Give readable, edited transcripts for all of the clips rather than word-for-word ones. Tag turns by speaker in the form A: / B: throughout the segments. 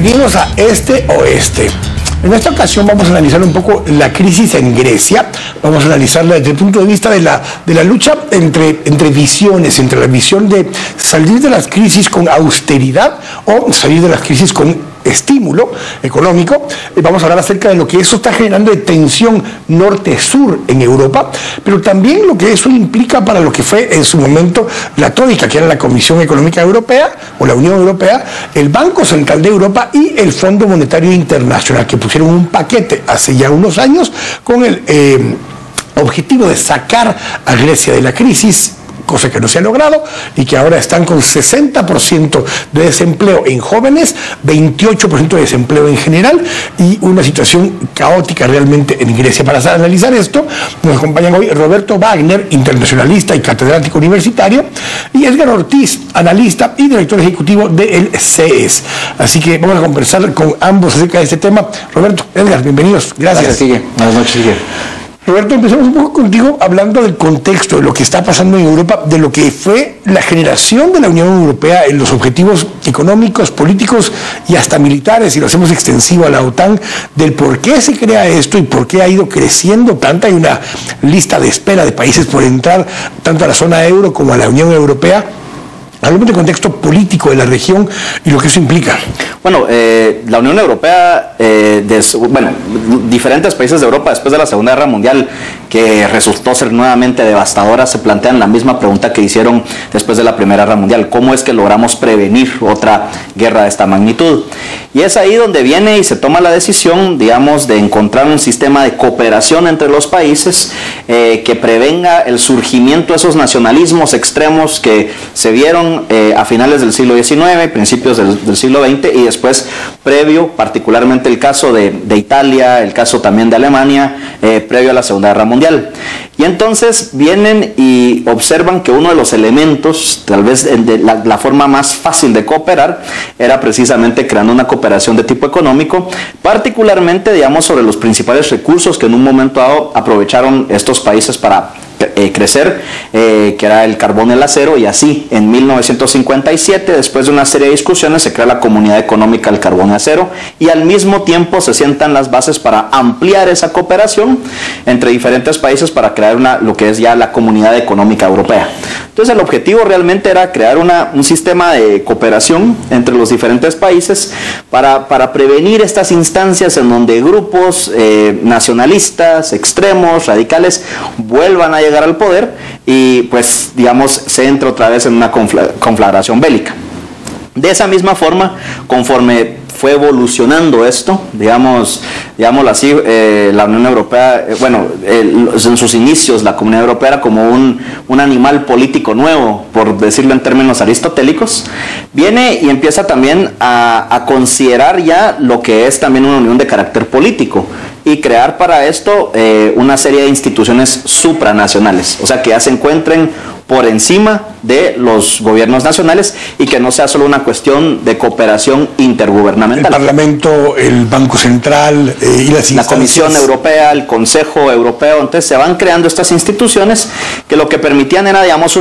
A: Bienvenidos a Este Oeste. En esta ocasión vamos a analizar un poco la crisis en Grecia. Vamos a analizarla desde el punto de vista de la lucha entre visiones, entre la visión de salir de las crisis con austeridad o salir de las crisis con estímulo económico. Vamos a hablar acerca de lo que eso está generando de tensión norte-sur en Europa, pero también lo que eso implica para lo que fue en su momento la Troika, que era la Comisión Económica Europea o la Unión Europea, el Banco Central de Europa y el Fondo Monetario Internacional, que pusieron un paquete hace ya unos años con el objetivo de sacar a Grecia de la crisis, cosa que no se ha logrado, y que ahora están con 60% de desempleo en jóvenes, 28% de desempleo en general, y una situación caótica realmente en Grecia. Para analizar esto, nos acompañan hoy Roberto Wagner, internacionalista y catedrático universitario, y Edgar Ortiz, analista y director ejecutivo del CES. Así que vamos a conversar con ambos acerca de este tema. Roberto, Edgar, bienvenidos. Gracias.
B: Buenas noches, Sigue.
A: Roberto, empezamos un poco contigo hablando del contexto, de lo que está pasando en Europa, de lo que fue la generación de la Unión Europea en los objetivos económicos, políticos y hasta militares, y lo hacemos extensivo a la OTAN, del por qué se crea esto y por qué ha ido creciendo tanto. Hay una lista de espera de países por entrar tanto a la zona euro como a la Unión Europea. Hablemos del contexto político de la región y lo que eso implica.
B: Bueno, la Unión Europea, diferentes países de Europa después de la Segunda Guerra Mundial, que resultó ser nuevamente devastadora, se plantean la misma pregunta que hicieron después de la Primera Guerra Mundial: ¿cómo es que logramos prevenir otra guerra de esta magnitud? Y es ahí donde viene y se toma la decisión, digamos, de encontrar un sistema de cooperación entre los países que prevenga el surgimiento de esos nacionalismos extremos que se vieron a finales del siglo XIX, principios del siglo XX, y después previo, particularmente el caso de Italia, el caso también de Alemania, previo a la Segunda Guerra Mundial. Y entonces vienen y observan que uno de los elementos, tal vez de la forma más fácil de cooperar, era precisamente creando una cooperación de tipo económico, particularmente, digamos, sobre los principales recursos que en un momento dado aprovecharon estos países para crecer, que era el carbón y el acero. Y así, en 1957, después de una serie de discusiones, se crea la Comunidad Económica del Carbón y Acero, y al mismo tiempo se sientan las bases para ampliar esa cooperación entre diferentes países para crear lo que es ya la Comunidad Económica Europea. Entonces el objetivo realmente era crear un sistema de cooperación entre los diferentes países para prevenir estas instancias en donde grupos nacionalistas, extremos, radicales, vuelvan a llegar al poder y, pues, digamos, se entra otra vez en una conflagración bélica. De esa misma forma, conforme fue evolucionando esto, digámoslo así, la Unión Europea, en sus inicios la Comunidad Europea era como un animal político nuevo, por decirlo en términos aristotélicos, viene y empieza también a considerar ya lo que es también una unión de carácter político, y crear para esto una serie de instituciones supranacionales, o sea, que ya se encuentren por encima de los gobiernos nacionales y que no sea solo una cuestión de cooperación intergubernamental.
A: El Parlamento, el Banco Central y las instancias.
B: La Comisión Europea, el Consejo Europeo. Entonces se van creando estas instituciones que lo que permitían era, digamos,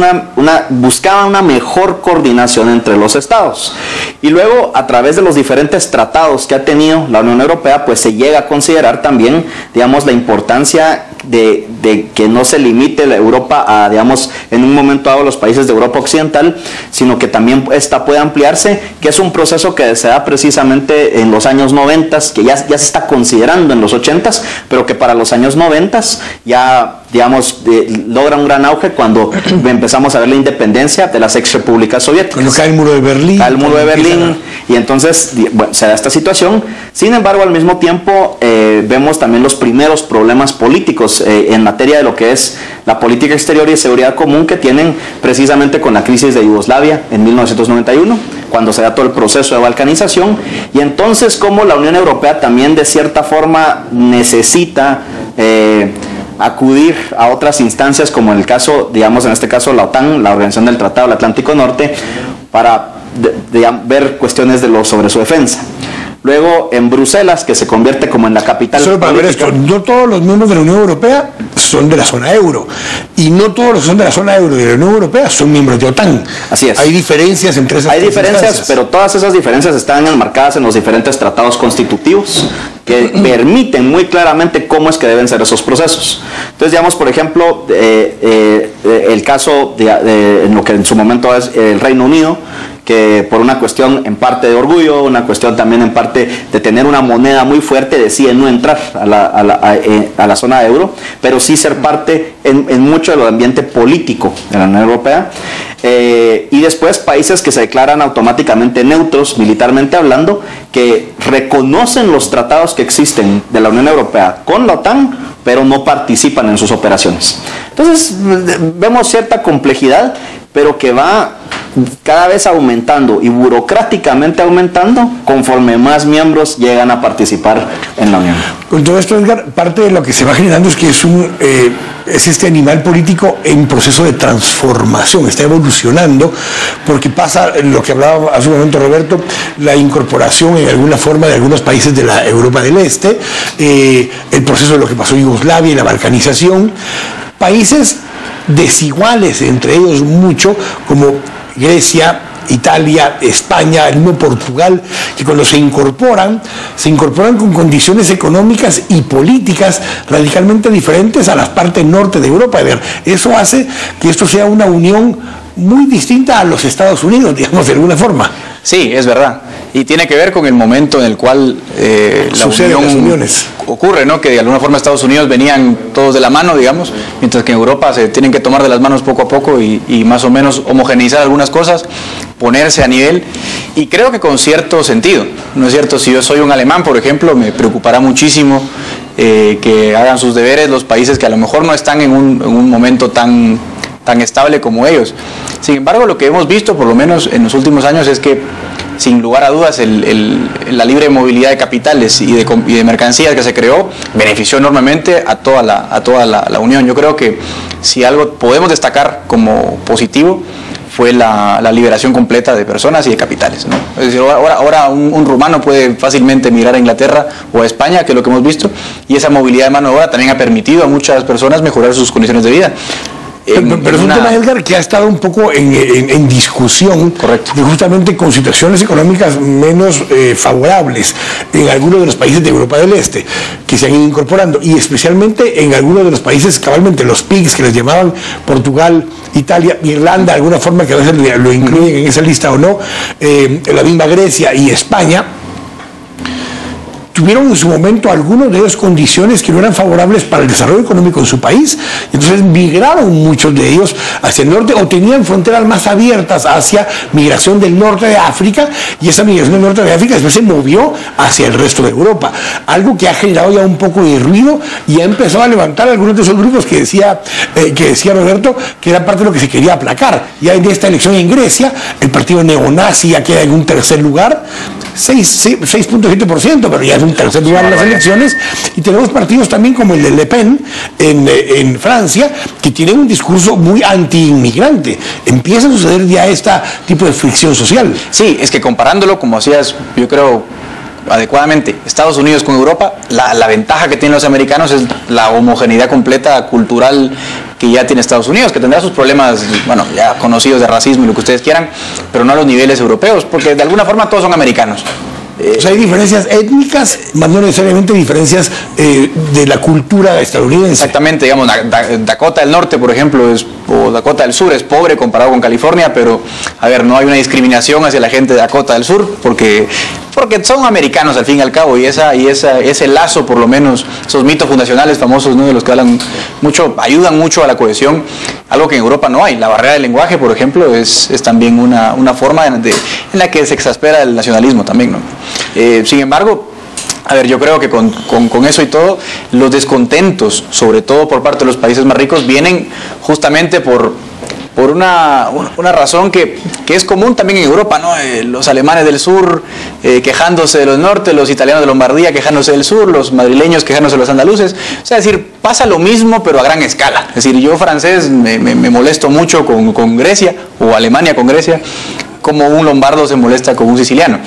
B: buscaban una mejor coordinación entre los estados. Y luego, a través de los diferentes tratados que ha tenido la Unión Europea, pues se llega a considerar también, digamos, la importancia de que no se limite la Europa a, digamos, en un momento dado los países de Europa Occidental, sino que también esta puede ampliarse, que es un proceso que se da precisamente en los años 90, que ya se está considerando en los 80, pero que para los años 90 ya, digamos, logra un gran auge cuando empezamos a ver la independencia de las ex repúblicas soviéticas.
A: Cuando cae el muro de Berlín.
B: Cae el muro de Berlín, y entonces, bueno, se da esta situación. Sin embargo, al mismo tiempo, vemos también los primeros problemas políticos en materia de lo que es la política exterior y de seguridad común, que tienen precisamente con la crisis de Yugoslavia en 1991, cuando se da todo el proceso de balcanización, y entonces como la Unión Europea también de cierta forma necesita acudir a otras instancias, como en el caso, digamos, en este caso la OTAN, la Organización del Tratado del Atlántico Norte, para ver cuestiones sobre su defensa. luego en Bruselas, que se convierte como en la capital.
A: Solo para ver esto, no todos los miembros de la Unión Europea son de la zona euro, y no todos los que son de la zona euro y de la Unión Europea son miembros de OTAN.
B: Así es.
A: Hay diferencias entre esas.
B: Hay diferencias, pero todas esas diferencias están enmarcadas en los diferentes tratados constitutivos que permiten muy claramente cómo es que deben ser esos procesos. Entonces, digamos, por ejemplo, el caso en lo que en su momento es el Reino Unido, que por una cuestión en parte de orgullo, una cuestión también en parte de tener una moneda muy fuerte, decide no entrar a la zona de euro, pero sí ser parte en mucho del ambiente político de la Unión Europea. Y después países que se declaran automáticamente neutros, militarmente hablando, que reconocen los tratados que existen de la Unión Europea con la OTAN, pero no participan en sus operaciones. Entonces, vemos cierta complejidad, pero que va cada vez aumentando y burocráticamente aumentando conforme más miembros llegan a participar en la Unión.
A: Con todo esto, Edgar, parte de lo que se va generando es que es este animal político en proceso de transformación, está evolucionando, porque pasa lo que hablaba hace un momento Roberto, la incorporación en alguna forma de algunos países de la Europa del Este, el proceso de lo que pasó en Yugoslavia y la balcanización, países desiguales entre ellos mucho, como Grecia, Italia, España, el mismo Portugal, que cuando se incorporan con condiciones económicas y políticas radicalmente diferentes a las partes norte de Europa. Eso hace que esto sea una unión muy distinta a los Estados Unidos, digamos, de alguna forma.
C: Sí, es verdad. Y tiene que ver con el momento en el cual la unión ocurre, ¿no? Que de alguna forma Estados Unidos venían todos de la mano, digamos, mientras que en Europa se tienen que tomar de las manos poco a poco y más o menos homogeneizar algunas cosas, ponerse a nivel, y creo que con cierto sentido, ¿no es cierto? Si yo soy un alemán, por ejemplo, me preocupará muchísimo que hagan sus deberes los países que a lo mejor no están en un momento tan estable como ellos. Sin embargo, lo que hemos visto, por lo menos en los últimos años, es que sin lugar a dudas la libre movilidad de capitales y de mercancías que se creó benefició enormemente a toda la Unión. Yo creo que si algo podemos destacar como positivo fue la liberación completa de personas y de capitales, ¿no? Es decir, ahora un rumano puede fácilmente emigrar a Inglaterra o a España, que es lo que hemos visto, y esa movilidad de mano de obra también ha permitido a muchas personas mejorar sus condiciones de vida.
A: Pero es un tema, Edgar, que ha estado un poco en discusión.
C: Correcto.
A: Justamente con situaciones económicas menos favorables en algunos de los países de Europa del Este que se han ido incorporando, y especialmente en algunos de los países, cabalmente los PIGS, que les llamaban Portugal, Italia, Irlanda, de alguna forma, que a veces lo incluyen en esa lista o no, la misma Grecia y España. Tuvieron en su momento algunos de ellos condiciones que no eran favorables para el desarrollo económico en su país, entonces migraron muchos de ellos hacia el norte, o tenían fronteras más abiertas hacia migración del norte de África, y esa migración del norte de África después se movió hacia el resto de Europa, algo que ha generado ya un poco de ruido y ha empezado a levantar algunos de esos grupos que decía Roberto, que era parte de lo que se quería aplacar. Ya en esta elección en Grecia, el partido neonazi ya queda en un tercer lugar, 6.7%, pero ya es un tercer lugar en las elecciones, y tenemos partidos también como el de Le Pen en Francia, que tienen un discurso muy anti-inmigrante. Empieza a suceder ya este tipo de fricción social.
C: Sí, es que comparándolo, como hacías, yo creo, adecuadamente, Estados Unidos con Europa, la ventaja que tienen los americanos es la homogeneidad completa cultural que ya tiene Estados Unidos, que tendrá sus problemas, bueno, ya conocidos de racismo y lo que ustedes quieran, pero no a los niveles europeos, porque de alguna forma todos son americanos.
A: O sea, hay diferencias étnicas, más no necesariamente diferencias de la cultura estadounidense.
C: Exactamente, digamos, Dakota del Norte, por ejemplo, o Dakota del Sur es pobre comparado con California, pero, a ver, no hay una discriminación hacia la gente de Dakota del Sur, porque son americanos al fin y al cabo, y ese lazo, por lo menos, esos mitos fundacionales famosos, ¿no?, de los que hablan mucho, ayudan mucho a la cohesión, algo que en Europa no hay. La barrera del lenguaje, por ejemplo, es también una forma en la que se exaspera el nacionalismo también, ¿no? Sin embargo, a ver, yo creo que con eso y todo, los descontentos, sobre todo por parte de los países más ricos, vienen justamente por una razón que es común también en Europa, ¿no? Los alemanes del sur quejándose de los norte, los italianos de Lombardía quejándose del sur, los madrileños quejándose de los andaluces. O sea, es decir, pasa lo mismo pero a gran escala. Es decir, yo francés me molesto mucho con Grecia, o Alemania con Grecia, cómo un lombardo se molesta con un siciliano.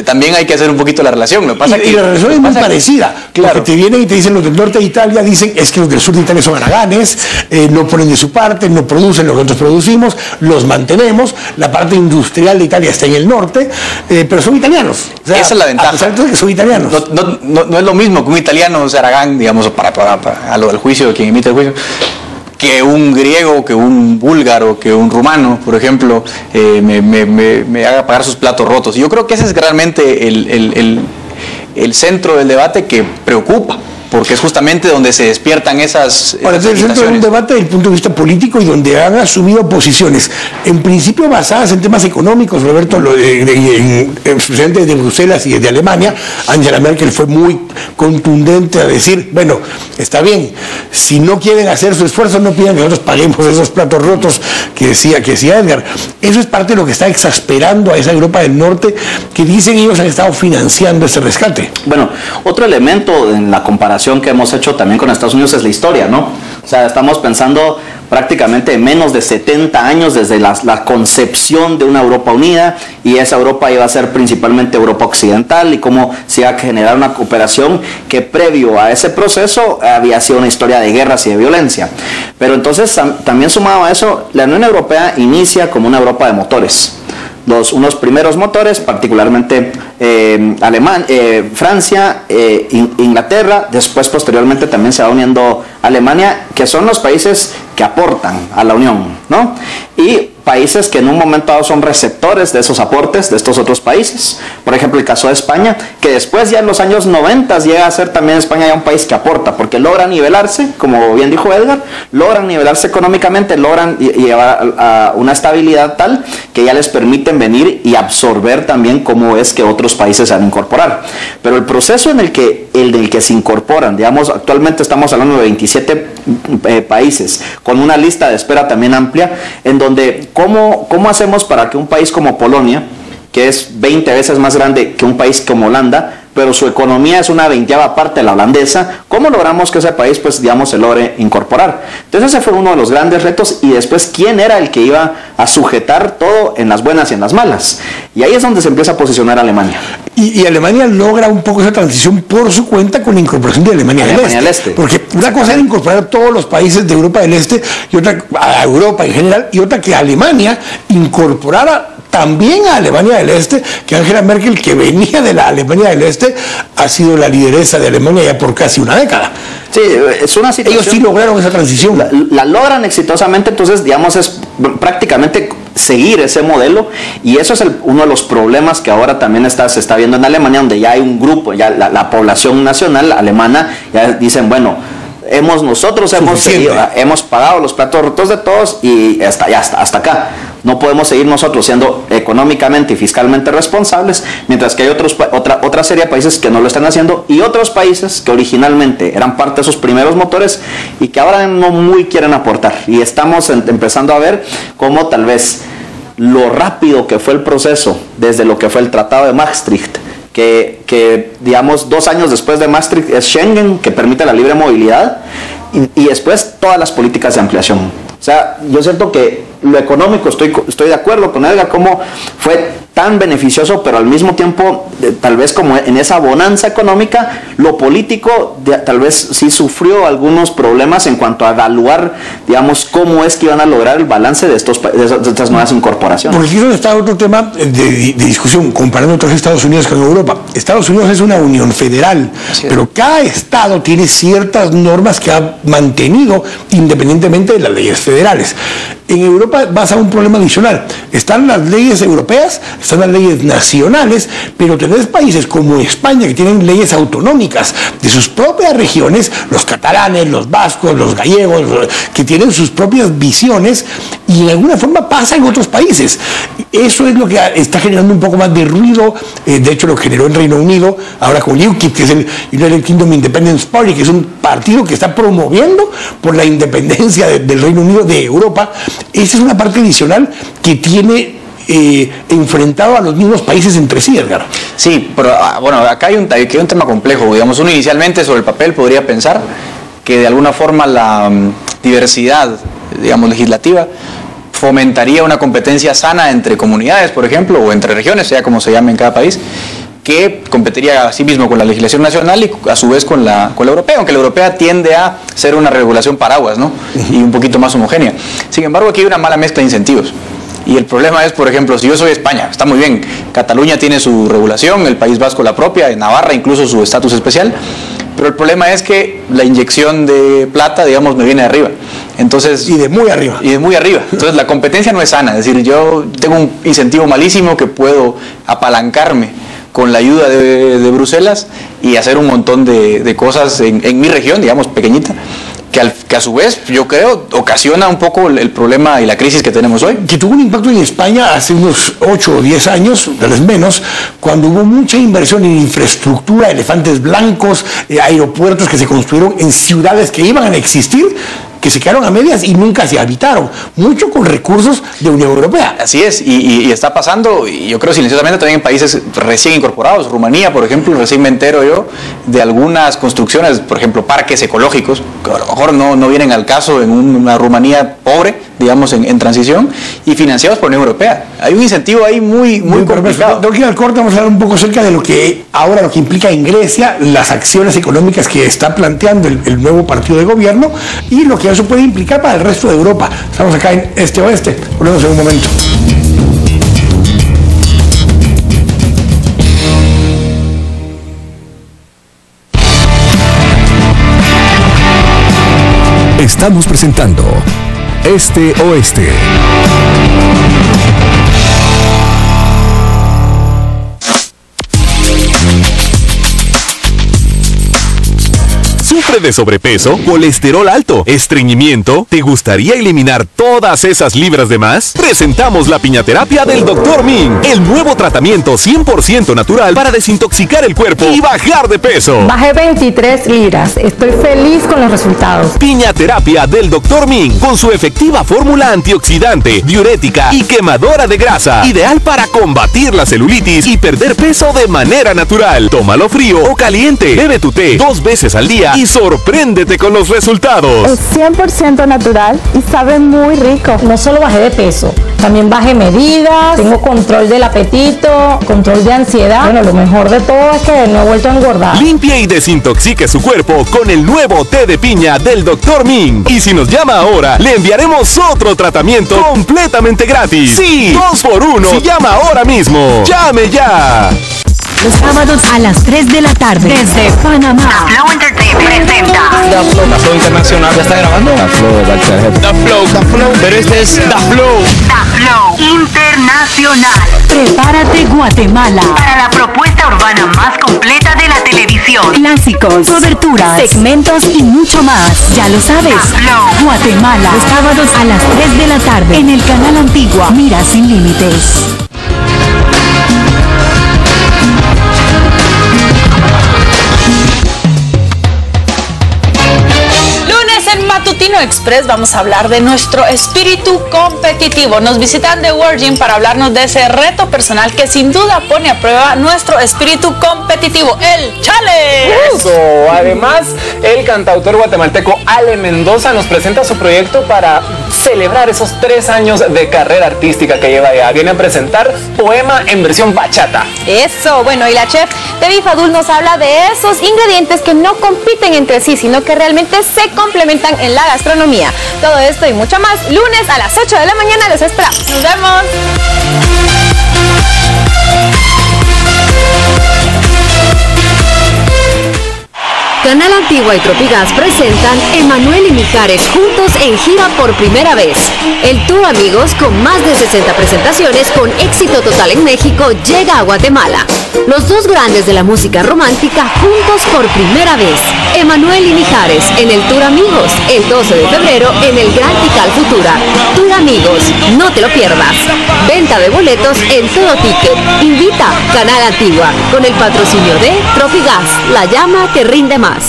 C: También hay que hacer un poquito la relación. Lo que pasa
A: y la relación es muy parecida.
C: Claro.
A: Porque te vienen y te dicen los del norte de Italia, dicen es que los del sur de Italia son haraganes, no ponen de su parte, no producen lo que nosotros producimos, los mantenemos, la parte industrial de Italia está en el norte, pero son italianos. O sea,
C: esa es la ventaja.
A: A pesar de que son italianos.
C: No es lo mismo que un italiano es Aragán, digamos, para a lo del juicio, de quien emite el juicio, que un griego, que un búlgaro, que un rumano, por ejemplo, me haga pagar sus platos rotos. Y yo creo que ese es realmente el centro del debate que preocupa, porque es justamente donde se despiertan esas
A: Ahora, es el centro de un debate desde el punto de vista político y donde han asumido posiciones, en principio basadas en temas económicos. Roberto, el presidente de Bruselas y de Alemania, Angela Merkel, fue muy contundente a decir, bueno, está bien, si no quieren hacer su esfuerzo, no pidan que nosotros paguemos esos platos rotos que decía Edgar. Eso es parte de lo que está exasperando a esa Europa del Norte, que dicen ellos han estado financiando ese rescate.
B: Bueno, otro elemento en la comparación que hemos hecho también con Estados Unidos es la historia, ¿no? O sea, estamos pensando prácticamente menos de 70 años desde la concepción de una Europa unida, y esa Europa iba a ser principalmente Europa occidental, y cómo se iba a generar una cooperación que previo a ese proceso había sido una historia de guerras y de violencia. Pero entonces también sumado a eso, la Unión Europea inicia como una Europa de motores. Unos primeros motores, particularmente Francia, Inglaterra, después posteriormente también se va uniendo Alemania, que son los países que aportan a la Unión, ¿no? Y países que en un momento dado son receptores de esos aportes de estos otros países. Por ejemplo, el caso de España, que después ya en los años 90 llega a ser también España ya un país que aporta, porque logra nivelarse, como bien dijo Edgar, logran nivelarse económicamente, logran llevar a una estabilidad tal que ya les permiten venir y absorber también cómo es que otros países se van a incorporar. Pero el proceso en el que se incorporan, digamos, actualmente estamos hablando de 27 países, con una lista de espera también amplia, en donde ¿cómo hacemos para que un país como Polonia, que es 20 veces más grande que un país como Holanda, pero su economía es una 20ª parte de la holandesa, cómo logramos que ese país, pues digamos, se logre incorporar? Entonces ese fue uno de los grandes retos, y después quién era el que iba a sujetar todo en las buenas y en las malas, y ahí es donde se empieza a posicionar Alemania.
A: Y Alemania logra un poco esa transición por su cuenta con la incorporación de Alemania del Este. Porque una cosa era incorporar a todos los países de Europa del Este, y otra a Europa en general, y otra que Alemania incorporara también a Alemania del Este, que Angela Merkel, que venía de la Alemania del Este, ha sido la lideresa de Alemania ya por casi una década.
B: Sí, es una situación.
A: Ellos sí lograron esa transición.
B: La logran exitosamente, entonces, digamos, es prácticamente seguir ese modelo, y eso es uno de los problemas que ahora también se está viendo en Alemania, donde ya hay un grupo, ya la población nacional alemana, ya dicen, bueno, nosotros hemos pagado los platos rotos de todos, y hasta acá. No podemos seguir nosotros siendo económicamente y fiscalmente responsables, mientras que hay otra serie de países que no lo están haciendo, y otros países que originalmente eran parte de esos primeros motores y que ahora no muy quieren aportar. Y estamos empezando a ver cómo tal vez lo rápido que fue el proceso desde lo que fue el Tratado de Maastricht, que digamos 2 años después de Maastricht es Schengen, que permite la libre movilidad, y después todas las políticas de ampliación. O sea, yo siento que lo económico, estoy de acuerdo con Edgar, cómo fue tan beneficioso, pero al mismo tiempo, tal vez como en esa bonanza económica, lo político tal vez sí sufrió algunos problemas en cuanto a evaluar, digamos, cómo es que iban a lograr el balance de estas nuevas incorporaciones.
A: Porque aquí está otro tema de discusión, comparando otros Estados Unidos con Europa. Estados Unidos es una unión federal, pero cada estado tiene ciertas normas que ha mantenido independientemente de las leyes federales. En Europa vas a un problema adicional. Están las leyes europeas, están las leyes nacionales, pero tenés países como España que tienen leyes autonómicas de sus propias regiones, los catalanes, los vascos, los gallegos, que tienen sus propias visiones, y de alguna forma pasa en otros países. Eso es lo que está generando un poco más de ruido. De hecho lo generó en Reino Unido, ahora con UKIP, que es el United Kingdom Independence Party, que es un partido que está promoviendo por la independencia del Reino Unido de Europa. Esa es una parte adicional que tiene enfrentado a los mismos países entre sí, Edgar.
C: Sí, pero bueno, acá hay un tema complejo. Digamos, uno inicialmente sobre el papel podría pensar que de alguna forma la diversidad, digamos, legislativa fomentaría una competencia sana entre comunidades, por ejemplo, o entre regiones, sea como se llame en cada país, que competiría a sí mismo con la legislación nacional y a su vez con la europea, aunque la europea tiende a ser una regulación paraguas, ¿no? Y un poquito más homogénea. Sin embargo, aquí hay una mala mezcla de incentivos. Y el problema es, por ejemplo, si yo soy España, está muy bien, Cataluña tiene su regulación, el País Vasco la propia, en Navarra incluso su estatus especial, pero el problema es que la inyección de plata, digamos, me viene de arriba. Entonces,
A: y de muy arriba.
C: Y de muy arriba. Entonces la competencia no es sana, es decir, yo tengo un incentivo malísimo que puedo apalancarme con la ayuda de Bruselas y hacer un montón de cosas en mi región, digamos, pequeñita, que a su vez, yo creo, ocasiona un poco el problema y la crisis que tenemos hoy.
A: Que tuvo un impacto en España hace unos 8 o 10 años, tal vez menos, cuando hubo mucha inversión en infraestructura, elefantes blancos, aeropuertos que se construyeron en ciudades que iban a existir, que se quedaron a medias y nunca se habitaron, mucho con recursos de Unión Europea.
C: Así es, y está pasando, y yo creo silenciosamente también en países recién incorporados. Rumanía, por ejemplo, recién me entero yo de algunas construcciones, por ejemplo, parques ecológicos, que a lo mejor no vienen al caso en una Rumanía pobre, digamos, en transición, y financiados por Unión Europea. Hay un incentivo ahí muy complicado.
A: Tengo que ir al corte, vamos a hablar un poco acerca de lo que implica en Grecia, las acciones económicas que está planteando el nuevo partido de gobierno y lo que eso puede implicar para el resto de Europa. Estamos acá en Este Oeste. Volvemos en un momento.
D: Estamos presentando Este Oeste. ¿Sufre de sobrepeso, colesterol alto, estreñimiento? ¿Te gustaría eliminar todas esas libras de más? Presentamos la piñaterapia del Dr. Ming, el nuevo tratamiento 100% natural para desintoxicar el cuerpo y bajar de peso.
E: Bajé 23 libras. Estoy feliz con los resultados.
D: Piñaterapia del Dr. Ming, con su efectiva fórmula antioxidante, diurética y quemadora de grasa, ideal para combatir la celulitis y perder peso de manera natural. Tómalo frío o caliente. Bebe tu té 2 veces al día y sorpréndete con los resultados.
E: Es 100% natural y sabe muy rico. No solo bajé de peso, también bajé medidas, tengo control del apetito, control de ansiedad. Bueno, lo mejor de todo es que no he vuelto a engordar.
D: Limpie y desintoxique su cuerpo con el nuevo té de piña del Dr. Ming. Y si nos llama ahora, le enviaremos otro tratamiento completamente gratis. Sí, 2 por 1. Si llama ahora mismo, llame ya.
F: Los sábados a las 3 de la tarde desde Panamá.
G: The Flow Entertainment presenta
C: The Flow Internacional. ¿Ya está grabando? The Flow. Pero este es The Flow.
G: The Flow Internacional.
F: Prepárate, Guatemala.
G: Para la propuesta urbana más completa de la televisión.
F: Clásicos, coberturas, segmentos y mucho más. Ya lo sabes.
G: The Flow.
F: Guatemala. Los sábados a las 3 de la tarde en el canal Antigua. Mira sin límites.
H: En Matutino Express vamos a hablar de nuestro espíritu competitivo. Nos visitan de Virgin para hablarnos de ese reto personal que sin duda pone a prueba nuestro espíritu competitivo, el Challenge.
I: Eso. Además, el cantautor guatemalteco Ale Mendoza nos presenta su proyecto para celebrar esos 3 años de carrera artística que lleva ya. Viene a presentar Poema en versión bachata.
J: Eso, bueno, y la chef Debbie Fadul nos habla de esos ingredientes que no compiten entre sí, sino que realmente se complementan en la gastronomía. Todo esto y mucho más, lunes a las 8 de la mañana los esperamos. ¡Nos vemos!
F: Canal Antigua y Tropigas presentan Emanuel y Mijares juntos en gira por primera vez. El tour Amigos, con más de 60 presentaciones con éxito total en México, llega a Guatemala. Los dos grandes de la música romántica juntos por primera vez. Emanuel y Mijares en el Tour Amigos, el 12 de febrero en el Gran Tikal Futura. Tour Amigos, no te lo pierdas. Venta de boletos en Todo Ticket. Invita Canal Antigua con el patrocinio de Tropigas, la llama que rinde más.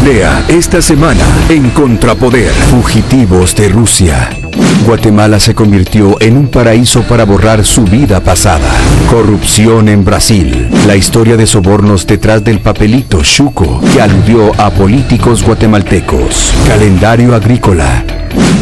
D: Lea esta semana en Contrapoder. Fugitivos de Rusia. Guatemala se convirtió en un paraíso para borrar su vida pasada. Corrupción en Brasil. La historia de sobornos detrás del papelito Chuco que aludió a políticos guatemaltecos. Calendario agrícola.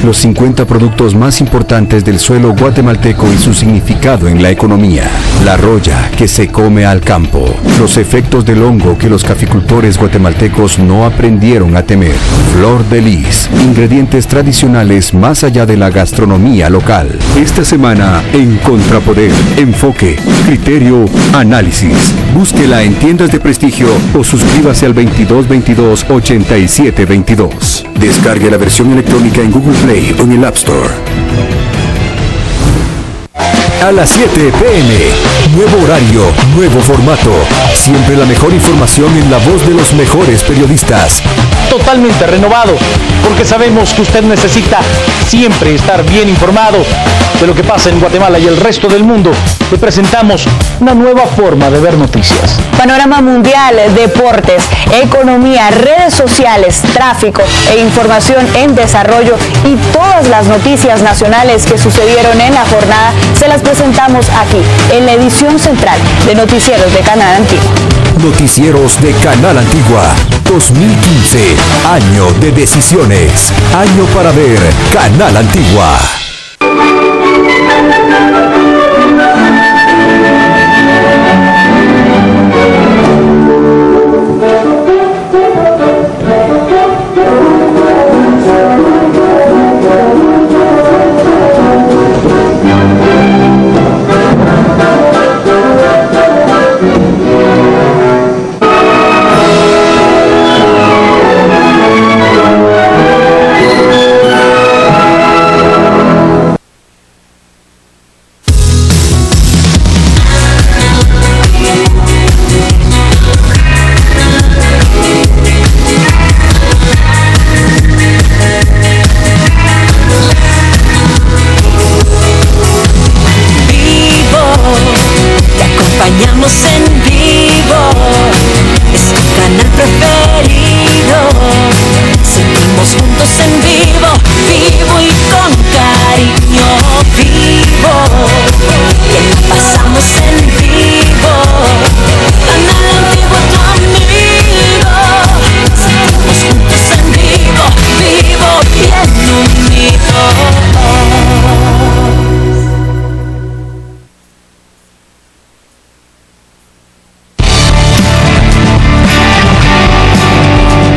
K: Los 50 productos más importantes del suelo guatemalteco y su significado en la economía. La roya que se come al campo. Los efectos del hongo que los caficultores guatemaltecos no aprendieron a temer. Flor de lis. Ingredientes tradicionales más allá de la gastronomía local. Esta semana en Contrapoder. Enfoque, criterio, análisis. Búsquela en tiendas de prestigio o suscríbase al 2222-8722. Descargue la versión electrónica en Google Play o en el App Store. A las 7 p.m. Nuevo horario, nuevo formato. Siempre la mejor información en la voz de los mejores periodistas.
L: Totalmente renovado, porque sabemos que usted necesita siempre estar bien informado de lo que pasa en Guatemala y el resto del mundo. Le presentamos una nueva forma de ver noticias.
M: Panorama mundial, deportes, economía, redes sociales, tráfico e información en desarrollo y todas las noticias nacionales que sucedieron en la jornada se las presentamos aquí en la edición central de Noticieros de Canal Antigua.
K: Noticieros de Canal Antigua 2015, año de decisiones, año para ver Canal Antigua.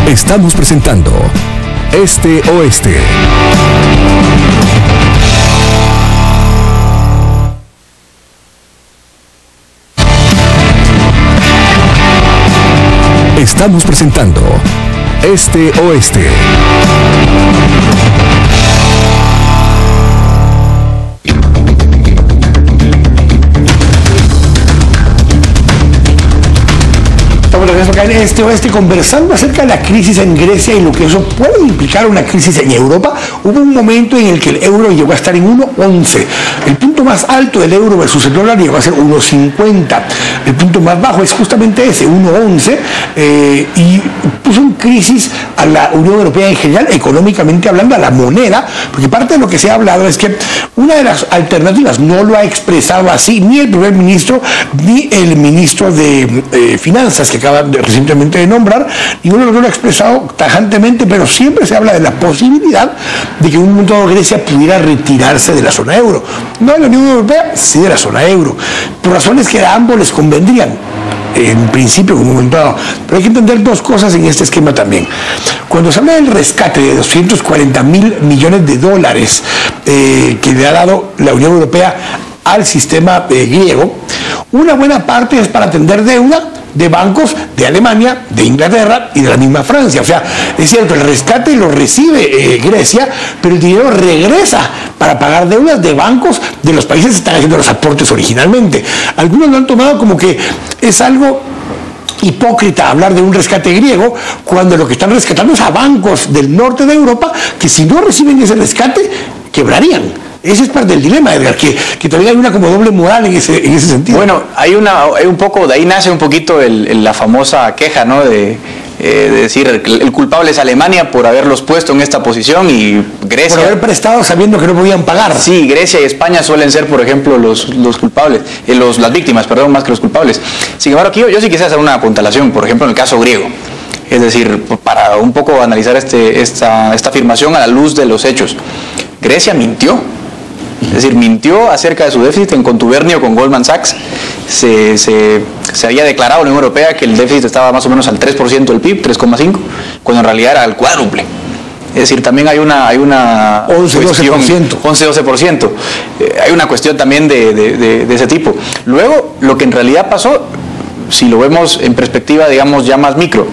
K: Estamos presentando Este Oeste. Estamos presentando Este Oeste.
A: En Este Oeste, conversando acerca de la crisis en Grecia y lo que eso puede implicar una crisis en Europa. Hubo un momento en el que el euro llegó a estar en 1.11. El punto más alto del euro versus el dólar llegó a ser 1.50. El punto más bajo es justamente ese, 1.11, y puso en crisis a la Unión Europea en general, económicamente hablando, a la moneda, porque parte de lo que se ha hablado es que una de las alternativas, no lo ha expresado así ni el primer ministro ni el ministro de Finanzas que acaba recientemente de nombrar, ninguno de los dos lo ha expresado tajantemente, pero siempre se habla de la posibilidad de que en un momento dado Grecia pudiera retirarse de la zona euro, no de la Unión Europea, sí de la zona euro, por razones que a ambos les convendrían en principio, como comentaba. Pero hay que entender dos cosas en este esquema también. Cuando se habla del rescate de 240.000 millones de dólares que le ha dado la Unión Europea al sistema griego, una buena parte es para atender deuda de bancos de Alemania, de Inglaterra y de la misma Francia. O sea, es cierto, el rescate lo recibe Grecia, pero el dinero regresa para pagar deudas de bancos de los países que están haciendo los aportes originalmente. Algunos lo han tomado como que es algo hipócrita hablar de un rescate griego cuando lo que están rescatando es a bancos del norte de Europa que si no reciben ese rescate, quebrarían. Ese es parte del dilema, Edgar, que todavía hay una como doble moral en ese sentido.
C: Bueno, hay un poco, de ahí nace un poquito la famosa queja, ¿no? De decir, el culpable es Alemania por haberlos puesto en esta posición y Grecia...
A: Por haber prestado sabiendo que no podían pagar.
C: Sí, Grecia y España suelen ser, por ejemplo, los culpables, las víctimas, perdón, más que los culpables. Sin embargo, aquí yo sí quisiera hacer una apuntalación, por ejemplo, en el caso griego. Es decir, para un poco analizar esta afirmación a la luz de los hechos, Grecia mintió. Es decir, mintió acerca de su déficit en contubernio con Goldman Sachs. Se había declarado a la Unión Europea que el déficit estaba más o menos al 3% del PIB, 3,5%, cuando en realidad era al cuádruple. Es decir, también hay una
A: 11-12%.
C: 11-12%. Hay una cuestión también de ese tipo. Luego, lo que en realidad pasó, si lo vemos en perspectiva, digamos, ya más micro,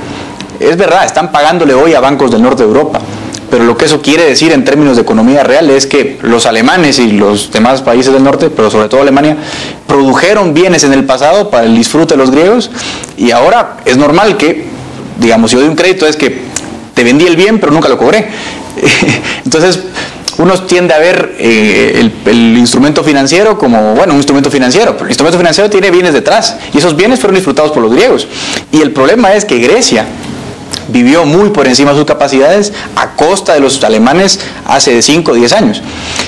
C: es verdad, están pagándole hoy a bancos del norte de Europa. Pero lo que eso quiere decir en términos de economía real es que los alemanes y los demás países del norte, pero sobre todo Alemania, produjeron bienes en el pasado para el disfrute de los griegos, y ahora es normal que, digamos, si yo doy un crédito es que te vendí el bien pero nunca lo cobré. Entonces uno tiende a ver el instrumento financiero como, bueno, un instrumento financiero, pero el instrumento financiero tiene bienes detrás, y esos bienes fueron disfrutados por los griegos. Y el problema es que Grecia vivió muy por encima de sus capacidades a costa de los alemanes hace 5 o 10 años.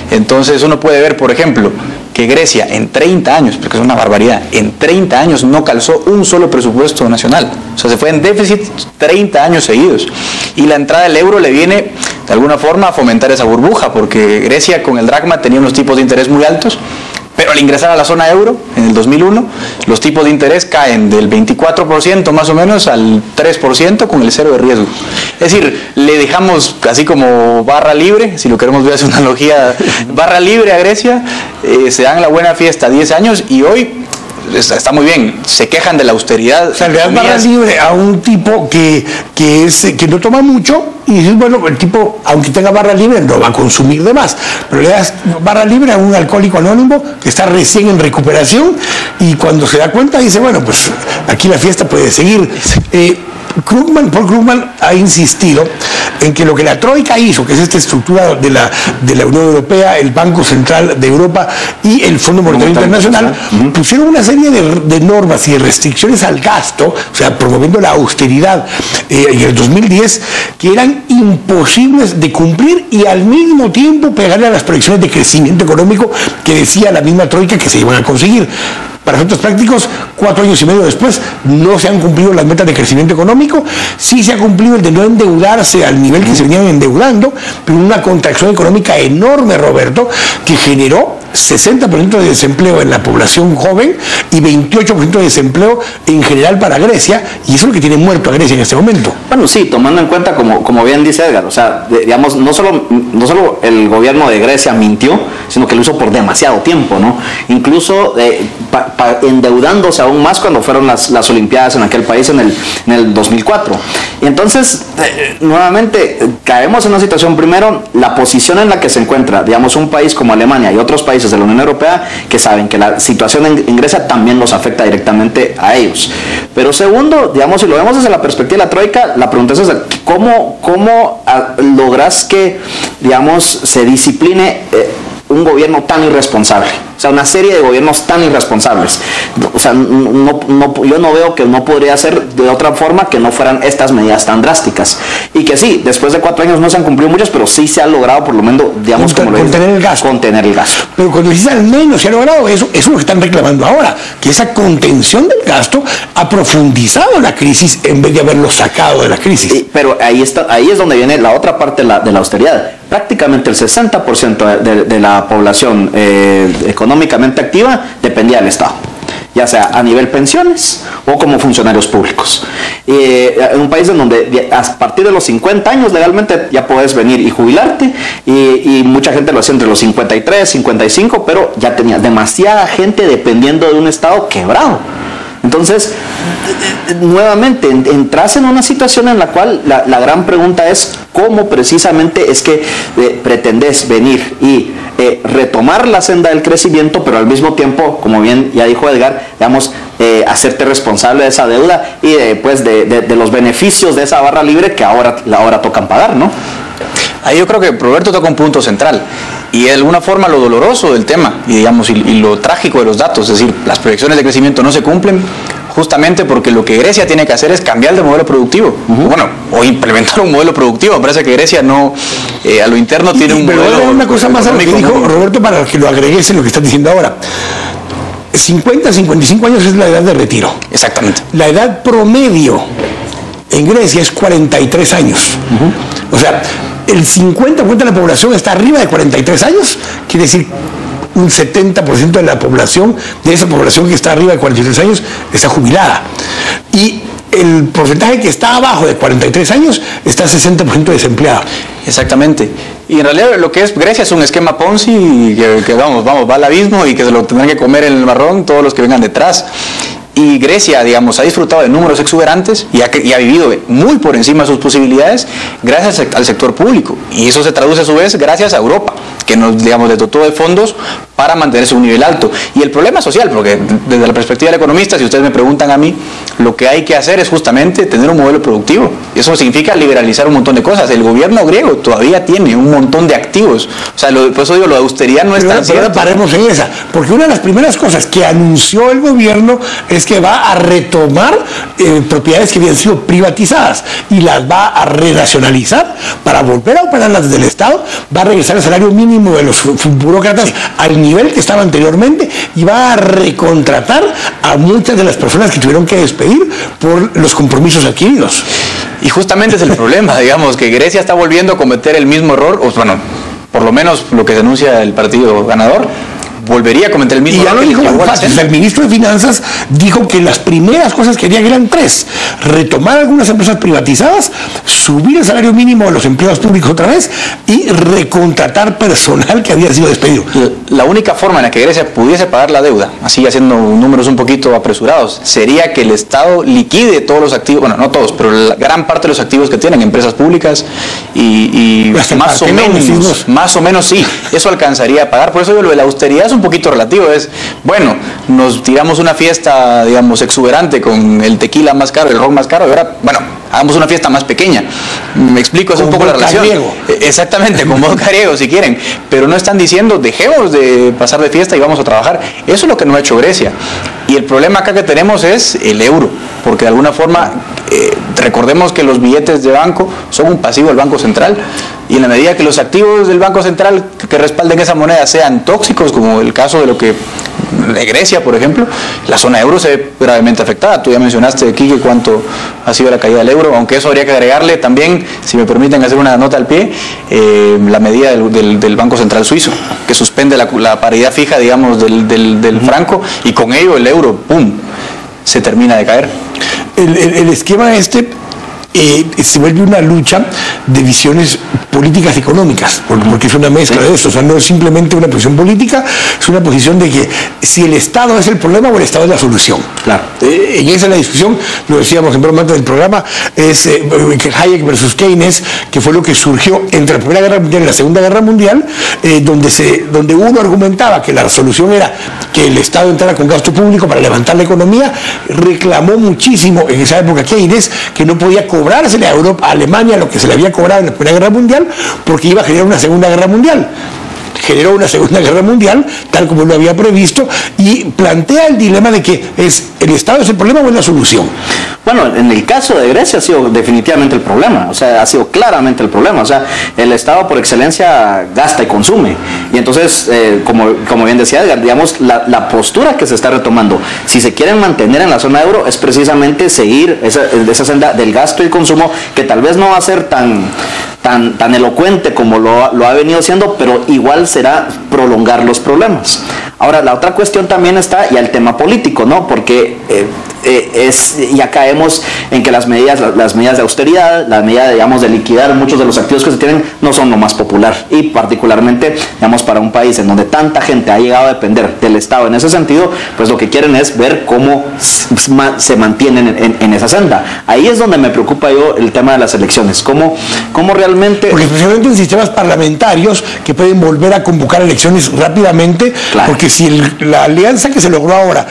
C: Entonces uno puede ver, por ejemplo, que Grecia en 30 años, porque es una barbaridad, en 30 años no calzó un solo presupuesto nacional. O sea, se fue en déficit 30 años seguidos. Y la entrada del euro le viene, de alguna forma, a fomentar esa burbuja, porque Grecia con el dracma tenía unos tipos de interés muy altos, pero al ingresar a la zona euro, en el 2001, los tipos de interés caen del 24% más o menos al 3% con el cero de riesgo. Es decir, le dejamos así como barra libre, si lo queremos ver, es una analogía, barra libre a Grecia, se dan la buena fiesta 10 años y hoy está muy bien, se quejan de la austeridad.
A: O sea, le das barra libre a un tipo que no toma mucho y dices, bueno, el tipo, aunque tenga barra libre, no va a consumir de más. Pero le das barra libre a un alcohólico anónimo que está recién en recuperación y cuando se da cuenta dice, bueno, pues aquí la fiesta puede seguir. Paul Krugman ha insistido en que lo que la Troika hizo, que es esta estructura de la Unión Europea, el Banco Central de Europa y el Fondo Monetario Internacional, pusieron una serie de normas y de restricciones al gasto, o sea, promoviendo la austeridad en el 2010, que eran imposibles de cumplir y al mismo tiempo pegarle a las proyecciones de crecimiento económico que decía la misma Troika que se iban a conseguir. Para efectos prácticos, 4 años y medio después, no se han cumplido las metas de crecimiento económico, sí se ha cumplido el de no endeudarse al nivel que se venían endeudando, pero una contracción económica enorme, Roberto, que generó 60% de desempleo en la población joven y 28% de desempleo en general para Grecia, y eso es lo que tiene muerto a Grecia en este momento.
B: Bueno, sí, tomando en cuenta, como bien dice Edgar, o sea, digamos, no solo el gobierno de Grecia mintió, sino que lo hizo por demasiado tiempo, ¿no? Incluso endeudándose aún más cuando fueron las Olimpiadas en aquel país en el 2004. Y entonces, nuevamente, caemos en una situación, primero, la posición en la que se encuentra, digamos, un país como Alemania y otros países de la Unión Europea que saben que la situación en Grecia también los afecta directamente a ellos. Pero segundo, digamos, si lo vemos desde la perspectiva de la Troika, la pregunta es ¿cómo logras que, digamos, se discipline un gobierno tan irresponsable? O sea, una serie de gobiernos tan irresponsables. O sea, yo no veo que no podría ser de otra forma que no fueran estas medidas tan drásticas. Y que sí, después de 4 años no se han cumplido muchos, pero sí se ha logrado por lo menos, digamos,
A: contener el gasto.
B: Contener el gasto.
A: Pero cuando dices al menos se ha logrado eso, es lo que están reclamando ahora, que esa contención del gasto ha profundizado la crisis en vez de haberlo sacado de la crisis.
B: Pero ahí es donde viene la otra parte de la austeridad. Prácticamente el 60% de la población económicamente activa dependía del Estado, ya sea a nivel pensiones o como funcionarios públicos. En un país en donde a partir de los 50 años legalmente ya puedes venir y jubilarte, y mucha gente lo hacía entre los 53, 55, pero ya tenía demasiada gente dependiendo de un Estado quebrado. Entonces, nuevamente, entras en una situación en la cual la gran pregunta es cómo precisamente es que pretendes venir y retomar la senda del crecimiento, pero al mismo tiempo, como bien ya dijo Edgar, digamos, hacerte responsable de esa deuda y de los beneficios de esa barra libre que ahora tocan pagar, ¿no?
C: Ahí yo creo que Roberto toca un punto central y de alguna forma lo doloroso del tema y digamos y lo trágico de los datos, es decir, las proyecciones de crecimiento no se cumplen justamente porque lo que Grecia tiene que hacer es cambiar de modelo productivo, bueno, o implementar un modelo productivo. Me parece que Grecia no, a lo interno tiene un modelo.
A: Pero una cosa más a lo que dijo Roberto para que lo agregues en lo que estás diciendo ahora. 50, 55 años es la edad de retiro.
C: Exactamente.
A: La edad promedio en Grecia es 43 años. O sea, el 50% de la población está arriba de 43 años, quiere decir un 70% de la población, de esa población que está arriba de 43 años, está jubilada. Y el porcentaje que está abajo de 43 años está 60% desempleado.
C: Exactamente. Y en realidad lo que es Grecia es un esquema Ponzi y que va al abismo y que se lo tendrán que comer en el marrón todos los que vengan detrás. Y Grecia, digamos, ha disfrutado de números exuberantes y ha vivido muy por encima de sus posibilidades gracias al sector público. Y eso se traduce a su vez gracias a Europa, que nos, digamos, le dotó de fondos para mantenerse a un nivel alto. Y el problema social, porque desde la perspectiva del economista, si ustedes me preguntan a mí, lo que hay que hacer es justamente tener un modelo productivo. Y eso significa liberalizar un montón de cosas. El gobierno griego todavía tiene un montón de activos. O sea, por eso digo, lo de austeridad no es tan cierto.
A: Pero paremos en esa, porque una de las primeras cosas que anunció el gobierno es que va a retomar propiedades que habían sido privatizadas y las va a renacionalizar para volver a operarlas desde el Estado, va a regresar el salario mínimo de los burócratas al nivel que estaba anteriormente y va a recontratar a muchas de las personas que tuvieron que despedir por los compromisos adquiridos.
C: Y justamente es el problema, digamos, que Grecia está volviendo a cometer el mismo error, o bueno, por lo menos lo que denuncia el partido ganador, volvería a cometer el mismo
A: error. Y ya lo dijo
C: fácil.
A: El ministro de Finanzas dijo que las primeras cosas que harían eran tres: retomar algunas empresas privatizadas, subir el salario mínimo de los empleados públicos otra vez y recontratar personal que había sido despedido.
C: La única forma en la que Grecia pudiese pagar la deuda, así haciendo números un poquito apresurados, sería que el Estado liquide todos los activos, bueno, no todos, pero la gran parte de los activos que tienen empresas públicas y más o menos sí, eso alcanzaría a pagar. Por eso lo de la austeridad es un poquito relativo, es, bueno, nos tiramos una fiesta, digamos, exuberante con el tequila más caro, el ron más caro, y ahora, bueno, hagamos una fiesta más pequeña. Me explico, es un poco la relación. Griego. Exactamente, con vodka griego si quieren, pero no están diciendo dejemos de pasar de fiesta y vamos a trabajar. Eso es lo que no ha hecho Grecia. Y el problema acá que tenemos es el euro, porque de alguna forma recordemos que los billetes de banco son un pasivo del Banco Central, y en la medida que los activos del Banco Central que respalden esa moneda sean tóxicos, como el caso de Grecia, por ejemplo, la zona euro se ve gravemente afectada. Tú ya mencionaste aquí que cuánto ha sido la caída del euro, aunque eso habría que agregarle también, si me permiten hacer una nota al pie, la medida del Banco Central suizo, que suspende la paridad fija, digamos, del franco, y con ello el euro, ¡pum!, se termina de caer.
A: El esquema se vuelve una lucha de visiones políticas y económicas, porque es una mezcla de eso. O sea, no es simplemente una posición política, es una posición de que si el Estado es el problema o el Estado es la solución.
B: Claro.
A: Y esa es la discusión, lo decíamos en broma antes del programa, es Hayek versus Keynes, que fue lo que surgió entre la Primera Guerra Mundial y la Segunda Guerra Mundial, donde uno argumentaba que la solución era que el Estado entrara con gasto público para levantar la economía. Reclamó muchísimo en esa época Keynes que no podía cobrársele a Europa, a Alemania, lo que se le había cobrado en la Primera Guerra Mundial, porque iba a generar una Segunda Guerra Mundial. Generó una Segunda Guerra Mundial, tal como lo había previsto, y plantea el dilema de que el Estado es el problema o es la solución.
B: Bueno, en el caso de Grecia ha sido definitivamente el problema, o sea, ha sido claramente el problema. O sea, el Estado por excelencia gasta y consume. Y entonces, como bien decía Edgar, digamos, la postura que se está retomando, si se quieren mantener en la zona euro, es precisamente seguir esa senda del gasto y consumo, que tal vez no va a ser tan elocuente como lo ha venido siendo, pero igual será prolongar los problemas. Ahora, la otra cuestión también está ya el tema político, ¿no? Porque ya caemos en que las medidas de austeridad, la medida, digamos, de liquidar muchos de los activos que se tienen, no son lo más popular, y particularmente, digamos, para un país en donde tanta gente ha llegado a depender del Estado en ese sentido, pues lo que quieren es ver cómo se mantienen en esa senda. Ahí es donde me preocupa yo el tema de las elecciones, cómo realmente...
A: Porque especialmente en sistemas parlamentarios que pueden volver a convocar elecciones rápidamente, claro. Porque si la alianza que se logró ahora,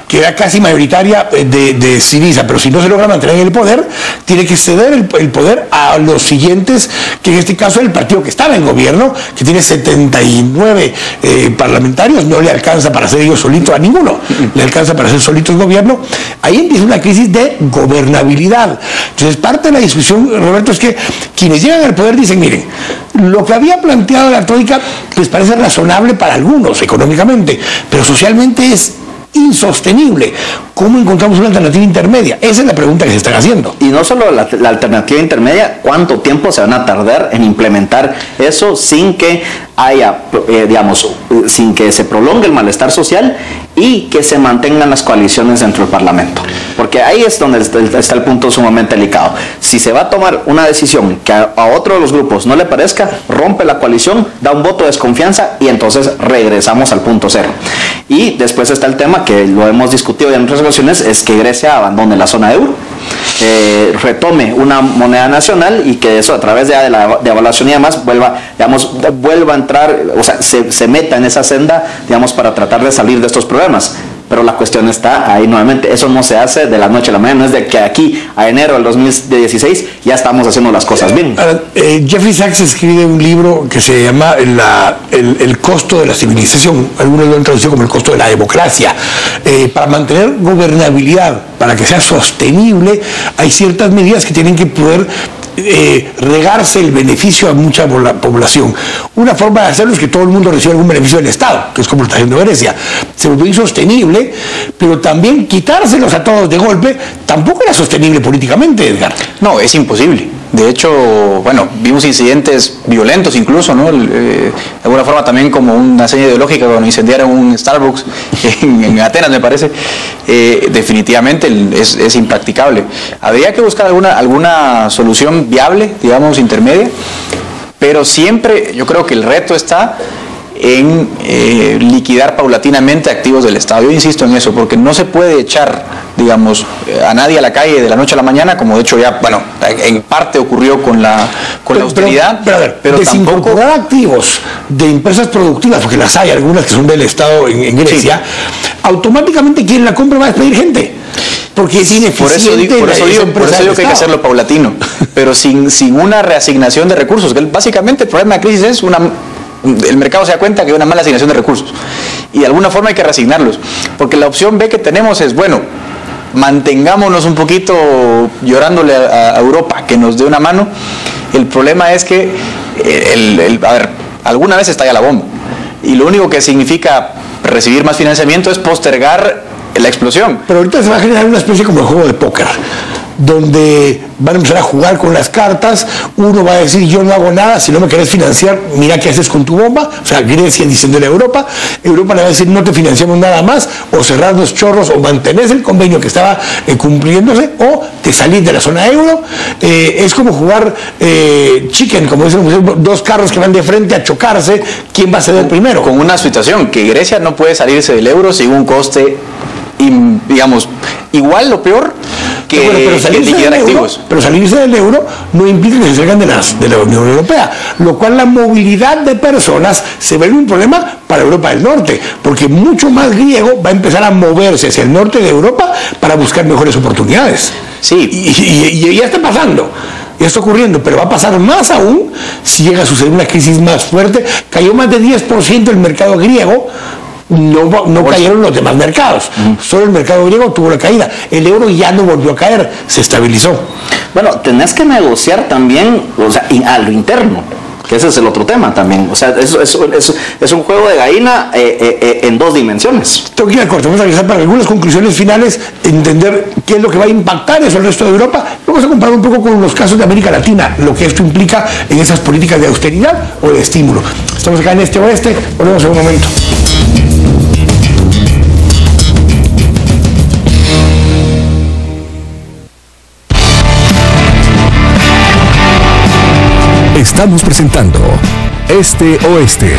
A: que era casi mayoritaria de Syriza, pero si no se logra mantener el poder, tiene que ceder el poder a los siguientes, que en este caso es el partido que estaba en gobierno, que tiene 79 parlamentarios, no le alcanza para hacer ellos solitos a ninguno, le alcanza para hacer solitos gobierno. Ahí empieza una crisis de gobernabilidad. Entonces, parte de la discusión, Roberto, es que quienes llegan al poder dicen, miren, lo que había planteado la Troika les parece razonable para algunos económicamente, pero socialmente es insostenible. ¿Cómo encontramos una alternativa intermedia? Esa es la pregunta que se están haciendo.
B: Y no solo la alternativa intermedia, ¿cuánto tiempo se van a tardar en implementar eso sin que haya, sin que se prolongue el malestar social y que se mantengan las coaliciones dentro del Parlamento? Porque ahí es donde está el punto sumamente delicado. Si se va a tomar una decisión que a otro de los grupos no le parezca, rompe la coalición, da un voto de desconfianza y entonces regresamos al punto cero. Y después está el tema que lo hemos discutido en otras ocasiones, es que Grecia abandone la zona euro, retome una moneda nacional y que eso a través de la devaluación y demás vuelva a entrar, o sea, se meta en esa senda, para tratar de salir de estos problemas. Pero la cuestión está ahí nuevamente, eso no se hace de la noche a la mañana, no es de que aquí a enero del 2016 ya estamos haciendo las cosas bien.
A: Jeffrey Sachs escribe un libro que se llama el costo de la civilización, algunos lo han traducido como el costo de la democracia. Para mantener gobernabilidad, para que sea sostenible, hay ciertas medidas que tienen que poder regarse el beneficio a mucha población. Una forma de hacerlo es que todo el mundo reciba algún beneficio del Estado, que es como lo está haciendo Grecia. Se volvió insostenible, pero también quitárselos a todos de golpe tampoco era sostenible políticamente, Edgar.
C: No, es imposible. De hecho, bueno, vimos incidentes violentos incluso, ¿no? De alguna forma también como una seña ideológica cuando incendiaron un Starbucks en Atenas, me parece. Definitivamente es impracticable. Habría que buscar alguna solución viable, intermedia, pero siempre yo creo que el reto está en liquidar paulatinamente activos del Estado. Yo insisto en eso, porque no se puede echar, a nadie a la calle de la noche a la mañana, como de hecho ya, en parte ocurrió con la austeridad.
A: Pero desincorporar activos de empresas productivas, porque las hay algunas que son del Estado en Grecia, automáticamente quien la compra va a despedir gente. Porque es ineficiente.
C: Por eso digo que hay que hacerlo paulatino, pero sin una reasignación de recursos. Que básicamente el problema de crisis es el mercado se da cuenta que hay una mala asignación de recursos y de alguna forma hay que reasignarlos, porque la opción B que tenemos es, mantengámonos un poquito llorándole a Europa que nos dé una mano. El problema es que alguna vez estalla la bomba y lo único que significa recibir más financiamiento es postergar la explosión.
A: Pero ahorita se va a generar una especie como de juego de póker, donde van a empezar a jugar con las cartas. Uno va a decir, yo no hago nada, si no me querés financiar, mira qué haces con tu bomba. O sea, Grecia diciéndole a Europa le va a decir, no te financiamos nada más, o cerrar los chorros, o mantenés el convenio que estaba cumpliéndose, o te salís de la zona euro. Es como jugar chicken, como dicen, dos carros que van de frente a chocarse, ¿quién va a ceder primero?
C: Con una situación que Grecia no puede salirse del euro sin un coste, igual o peor que liquidar activos.
A: Pero salirse del euro no implica que se salgan de la Unión Europea, lo cual la movilidad de personas se vuelve un problema para Europa del Norte, porque mucho más griego va a empezar a moverse hacia el norte de Europa para buscar mejores oportunidades.
C: Sí.
A: Y ya está pasando. Ya está ocurriendo, pero va a pasar más aún si llega a suceder una crisis más fuerte. Cayó más de 10% el mercado griego. No cayeron los demás mercados, solo el mercado griego tuvo la caída. El euro ya no volvió a caer, se estabilizó.
B: Bueno, tenés que negociar también, a lo interno, que ese es el otro tema también. O sea, es un juego de gallina en dos dimensiones.
A: Tengo que ir a corte, vamos a regresar para algunas conclusiones finales, entender qué es lo que va a impactar eso al resto de Europa. Vamos a comparar un poco con los casos de América Latina, lo que esto implica en esas políticas de austeridad o de estímulo. Estamos acá en Este Oeste, volvemos en un momento.
K: Estamos presentando Este Oeste.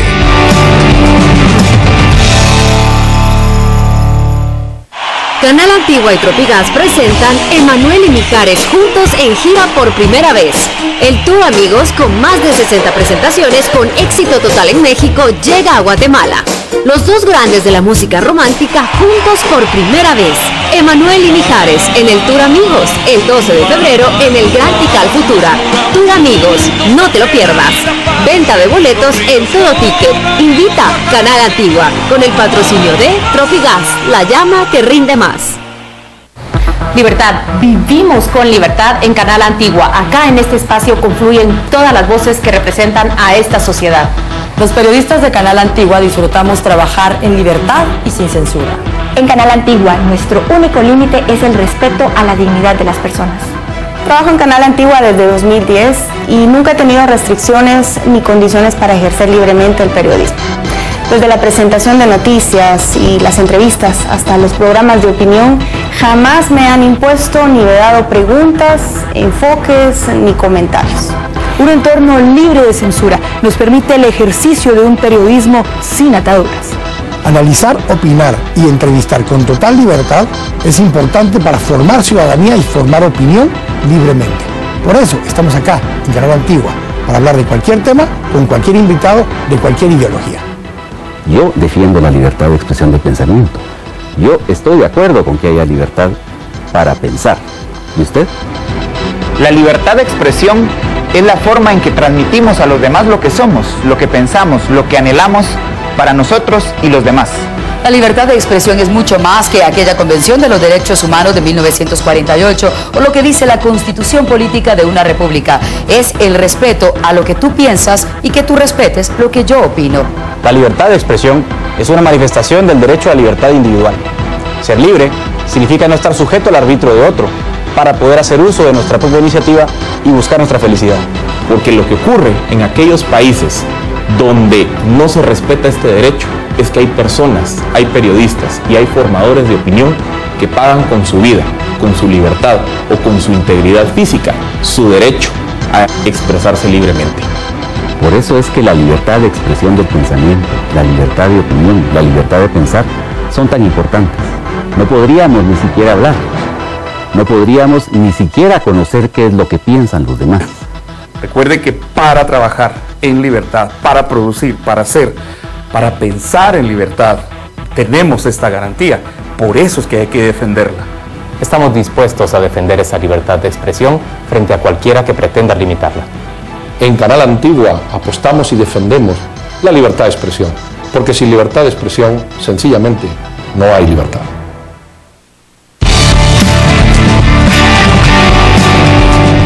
F: Canal Antigua y Tropigas presentan Emanuel y Mijares juntos en gira por primera vez. El tour Amigos, con más de 60 presentaciones con éxito total en México, llega a Guatemala. Los dos grandes de la música romántica juntos por primera vez. Emanuel y Mijares en el Tour Amigos, el 12 de febrero en el Gran Tikal Futura. Tour Amigos, no te lo pierdas. Venta de boletos en Todo Ticket. Invita Canal Antigua con el patrocinio de Tropigas, la llama que rinde más.
J: Libertad, vivimos con libertad en Canal Antigua. Acá en este espacio confluyen todas las voces que representan a esta sociedad.
E: Los periodistas de Canal Antigua disfrutamos trabajar en libertad y sin censura.
J: En Canal Antigua, nuestro único límite es el respeto a la dignidad de las personas. Trabajo en Canal Antigua desde 2010 y nunca he tenido restricciones ni condiciones para ejercer libremente el periodismo. Desde la presentación de noticias y las entrevistas hasta los programas de opinión, jamás me han impuesto ni vedado preguntas, enfoques ni comentarios.
N: Un entorno libre de censura nos permite el ejercicio de un periodismo sin ataduras.
A: Analizar, opinar y entrevistar con total libertad es importante para formar ciudadanía y formar opinión libremente. Por eso estamos acá, en Canal Antigua, para hablar de cualquier tema, con cualquier invitado, de cualquier ideología.
O: Yo defiendo la libertad de expresión de pensamiento. Yo estoy de acuerdo con que haya libertad para pensar. ¿Y usted?
P: La libertad de expresión es la forma en que transmitimos a los demás lo que somos, lo que pensamos, lo que anhelamos para nosotros y los demás.
Q: La libertad de expresión es mucho más que aquella Convención de los Derechos Humanos de 1948 o lo que dice la Constitución Política de una república. Es el respeto a lo que tú piensas y que tú respetes lo que yo opino.
C: La libertad de expresión es una manifestación del derecho a la libertad individual. Ser libre significa no estar sujeto al arbitrio de otro, para poder hacer uso de nuestra propia iniciativa y buscar nuestra felicidad.
R: Porque lo que ocurre en aquellos países donde no se respeta este derecho es que hay personas, hay periodistas y hay formadores de opinión que pagan con su vida, con su libertad o con su integridad física su derecho a expresarse libremente.
O: Por eso es que la libertad de expresión del pensamiento, la libertad de opinión, la libertad de pensar son tan importantes. No podríamos ni siquiera hablar, no podríamos ni siquiera conocer qué es lo que piensan los demás.
R: Recuerde que para trabajar en libertad, para producir, para hacer, para pensar en libertad, tenemos esta garantía. Por eso es que hay que defenderla.
S: Estamos dispuestos a defender esa libertad de expresión frente a cualquiera que pretenda limitarla.
R: En Canal Antigua apostamos y defendemos la libertad de expresión, porque sin libertad de expresión, sencillamente, no hay libertad.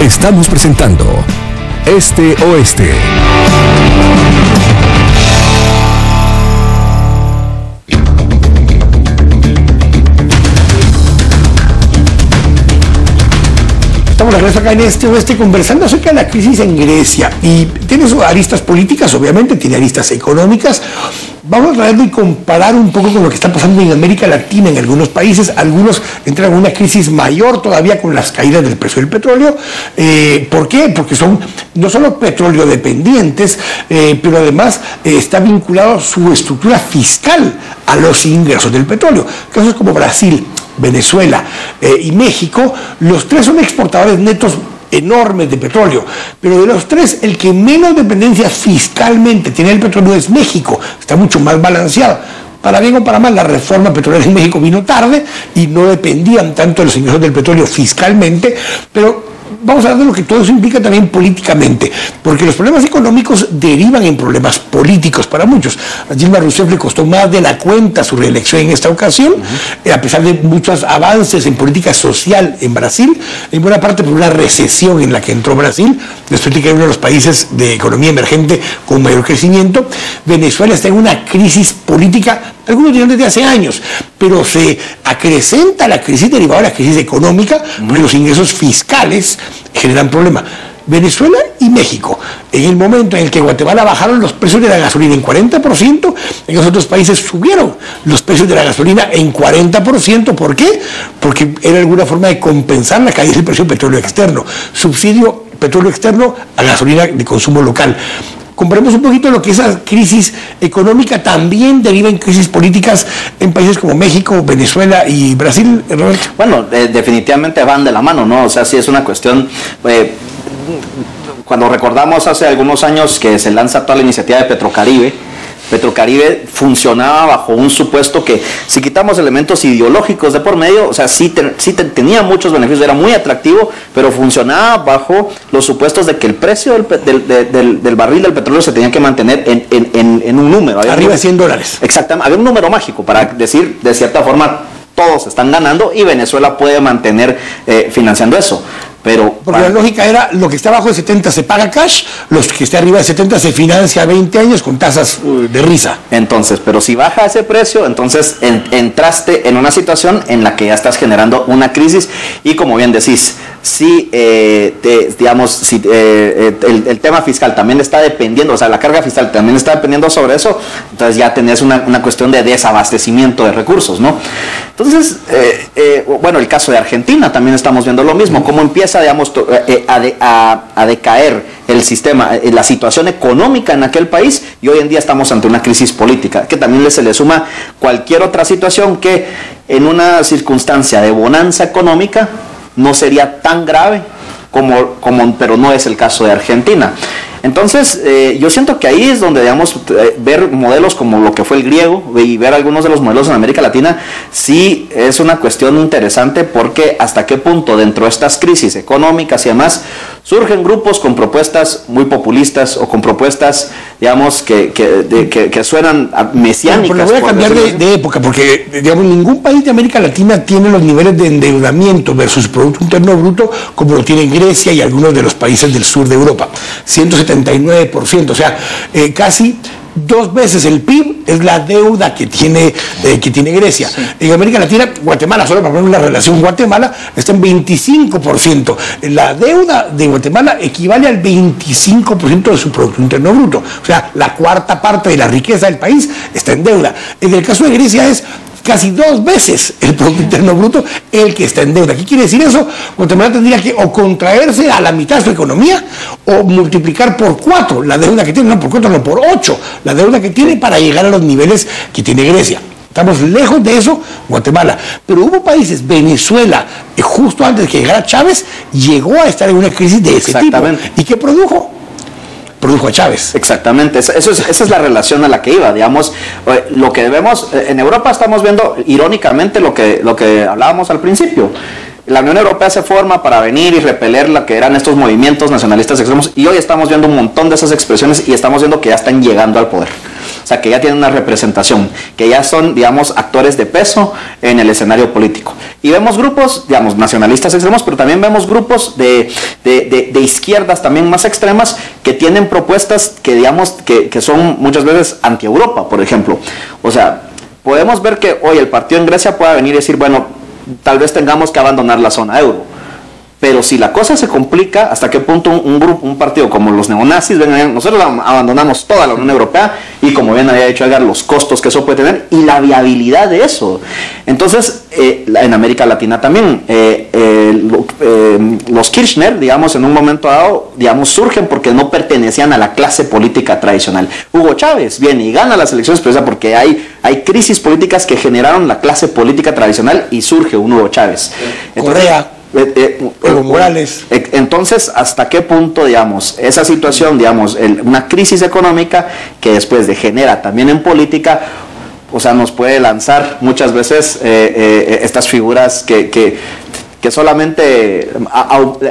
D: Estamos presentando Este Oeste.
A: Estamos de regreso acá en Este Oeste conversando acerca de la crisis en Grecia y tiene sus aristas políticas, obviamente, tiene aristas económicas. Vamos a traerlo y comparar un poco con lo que está pasando en América Latina, en algunos países. Algunos entran en una crisis mayor todavía con las caídas del precio del petróleo. ¿Por qué? Porque son no solo petróleo dependientes, pero además está vinculado su estructura fiscal a los ingresos del petróleo. Casos como Brasil, Venezuela y México, los tres son exportadores netos enormes de petróleo, pero de los tres el que menos dependencia fiscalmente tiene el petróleo es México, está mucho más balanceado. Para bien o para mal, la reforma petrolera en México vino tarde y no dependían tanto de los ingresos del petróleo fiscalmente, pero vamos a hablar de lo que todo eso implica también políticamente, porque los problemas económicos derivan en problemas políticos para muchos. A Dilma Rousseff le costó más de la cuenta su reelección en esta ocasión, a pesar de muchos avances en política social en Brasil, en buena parte por una recesión en la que entró Brasil, después de que era uno de los países de economía emergente con mayor crecimiento. Venezuela está en una crisis política, algunos dirán desde hace años, pero se acrecenta la crisis derivada de la crisis económica, porque los ingresos fiscales generan problemas. Venezuela y México, en el momento en el que Guatemala bajaron los precios de la gasolina en 40%, en los otros países subieron los precios de la gasolina en 40%. ¿Por qué? Porque era alguna forma de compensar la caída del precio del petróleo externo. Subsidio petróleo externo a gasolina de consumo local. Comparemos un poquito lo que esa crisis económica también deriva en crisis políticas en países como México, Venezuela y Brasil, Roberto.
B: Bueno, definitivamente van de la mano, ¿no? O sea, sí es una cuestión... cuando recordamos hace algunos años que se lanza toda la iniciativa de Petrocaribe, Petrocaribe funcionaba bajo un supuesto que si quitamos elementos ideológicos de por medio, o sea, tenía muchos beneficios, era muy atractivo, pero funcionaba bajo los supuestos de que el precio del barril del petróleo se tenía que mantener en un número.
A: Arriba de $100.
B: Exactamente, había un número mágico para decir, de cierta forma, todos están ganando y Venezuela puede mantener financiando eso. Pero
A: porque la lógica era, lo que está abajo de 70 se paga cash, los que está arriba de 70 se financia a 20 años con tasas de risa.
B: Entonces, pero si baja ese precio, entonces entraste en una situación en la que ya estás generando una crisis, y como bien decís, si el tema fiscal también está dependiendo, o sea, la carga fiscal también está dependiendo sobre eso, entonces ya tenés una cuestión de desabastecimiento de recursos, ¿no? Entonces, bueno, el caso de Argentina también estamos viendo lo mismo, cómo empieza, digamos, a decaer el sistema, la situación económica en aquel país, y hoy en día estamos ante una crisis política, que también se le suma cualquier otra situación que en una circunstancia de bonanza económica no sería tan grave pero no es el caso de Argentina. Entonces, yo siento que ahí es donde, digamos, ver modelos como lo que fue el griego y ver algunos de los modelos en América Latina, sí es una cuestión interesante, porque hasta qué punto dentro de estas crisis económicas y demás surgen grupos con propuestas muy populistas o con propuestas, digamos, que suenan mesiánicas.
A: Pero voy a cambiar de época, porque, digamos, ningún país de América Latina tiene los niveles de endeudamiento versus Producto Interno Bruto como lo tiene Grecia y algunos de los países del sur de Europa. 179%, o sea, casi 2 veces el PIB es la deuda que tiene Grecia. Sí. En América Latina, Guatemala, solo para poner una relación, Guatemala está en 25%. La deuda de Guatemala equivale al 25% de su Producto Interno Bruto. O sea, la cuarta parte de la riqueza del país está en deuda. En el caso de Grecia es casi 2 veces el Producto Interno Bruto el que está en deuda. ¿Qué quiere decir eso? Guatemala tendría que o contraerse a la mitad de su economía o multiplicar por 4 la deuda que tiene, no por 4, no por 8 la deuda que tiene para llegar a los niveles que tiene Grecia. Estamos lejos de eso, Guatemala. Pero hubo países, Venezuela, justo antes de que llegara Chávez, llegó a estar en una crisis de ese tipo. ¿Y qué produjo? Produjo a Chávez.
B: Exactamente, esa es la relación a la que iba, digamos, lo que debemos, en Europa estamos viendo irónicamente lo que hablábamos al principio. La Unión Europea se forma para venir y repeler lo que eran estos movimientos nacionalistas extremos, y hoy estamos viendo un montón de esas expresiones y estamos viendo que ya están llegando al poder. O sea, que ya tienen una representación, que ya son, digamos, actores de peso en el escenario político. Y vemos grupos, digamos, nacionalistas extremos, pero también vemos grupos de izquierdas también más extremas que tienen propuestas que, digamos, que son muchas veces anti-Europa, por ejemplo. O sea, podemos ver que hoy el partido en Grecia pueda venir y decir, bueno, tal vez tengamos que abandonar la zona euro. Pero si la cosa se complica, ¿hasta qué punto un partido como los neonazis, nosotros abandonamos toda la Unión Europea, y como bien había dicho Edgar, los costos que eso puede tener y la viabilidad de eso? Entonces, en América Latina también, los Kirchner, digamos, en un momento dado, digamos, surgen porque no pertenecían a la clase política tradicional. Hugo Chávez viene y gana las elecciones, pero porque hay crisis políticas que generaron la clase política tradicional y surge un Hugo Chávez.
A: Correa. Evo Morales.
B: Entonces, ¿hasta qué punto, digamos, esa situación, digamos, una crisis económica que después degenera también en política, o sea, nos puede lanzar muchas veces estas figuras que solamente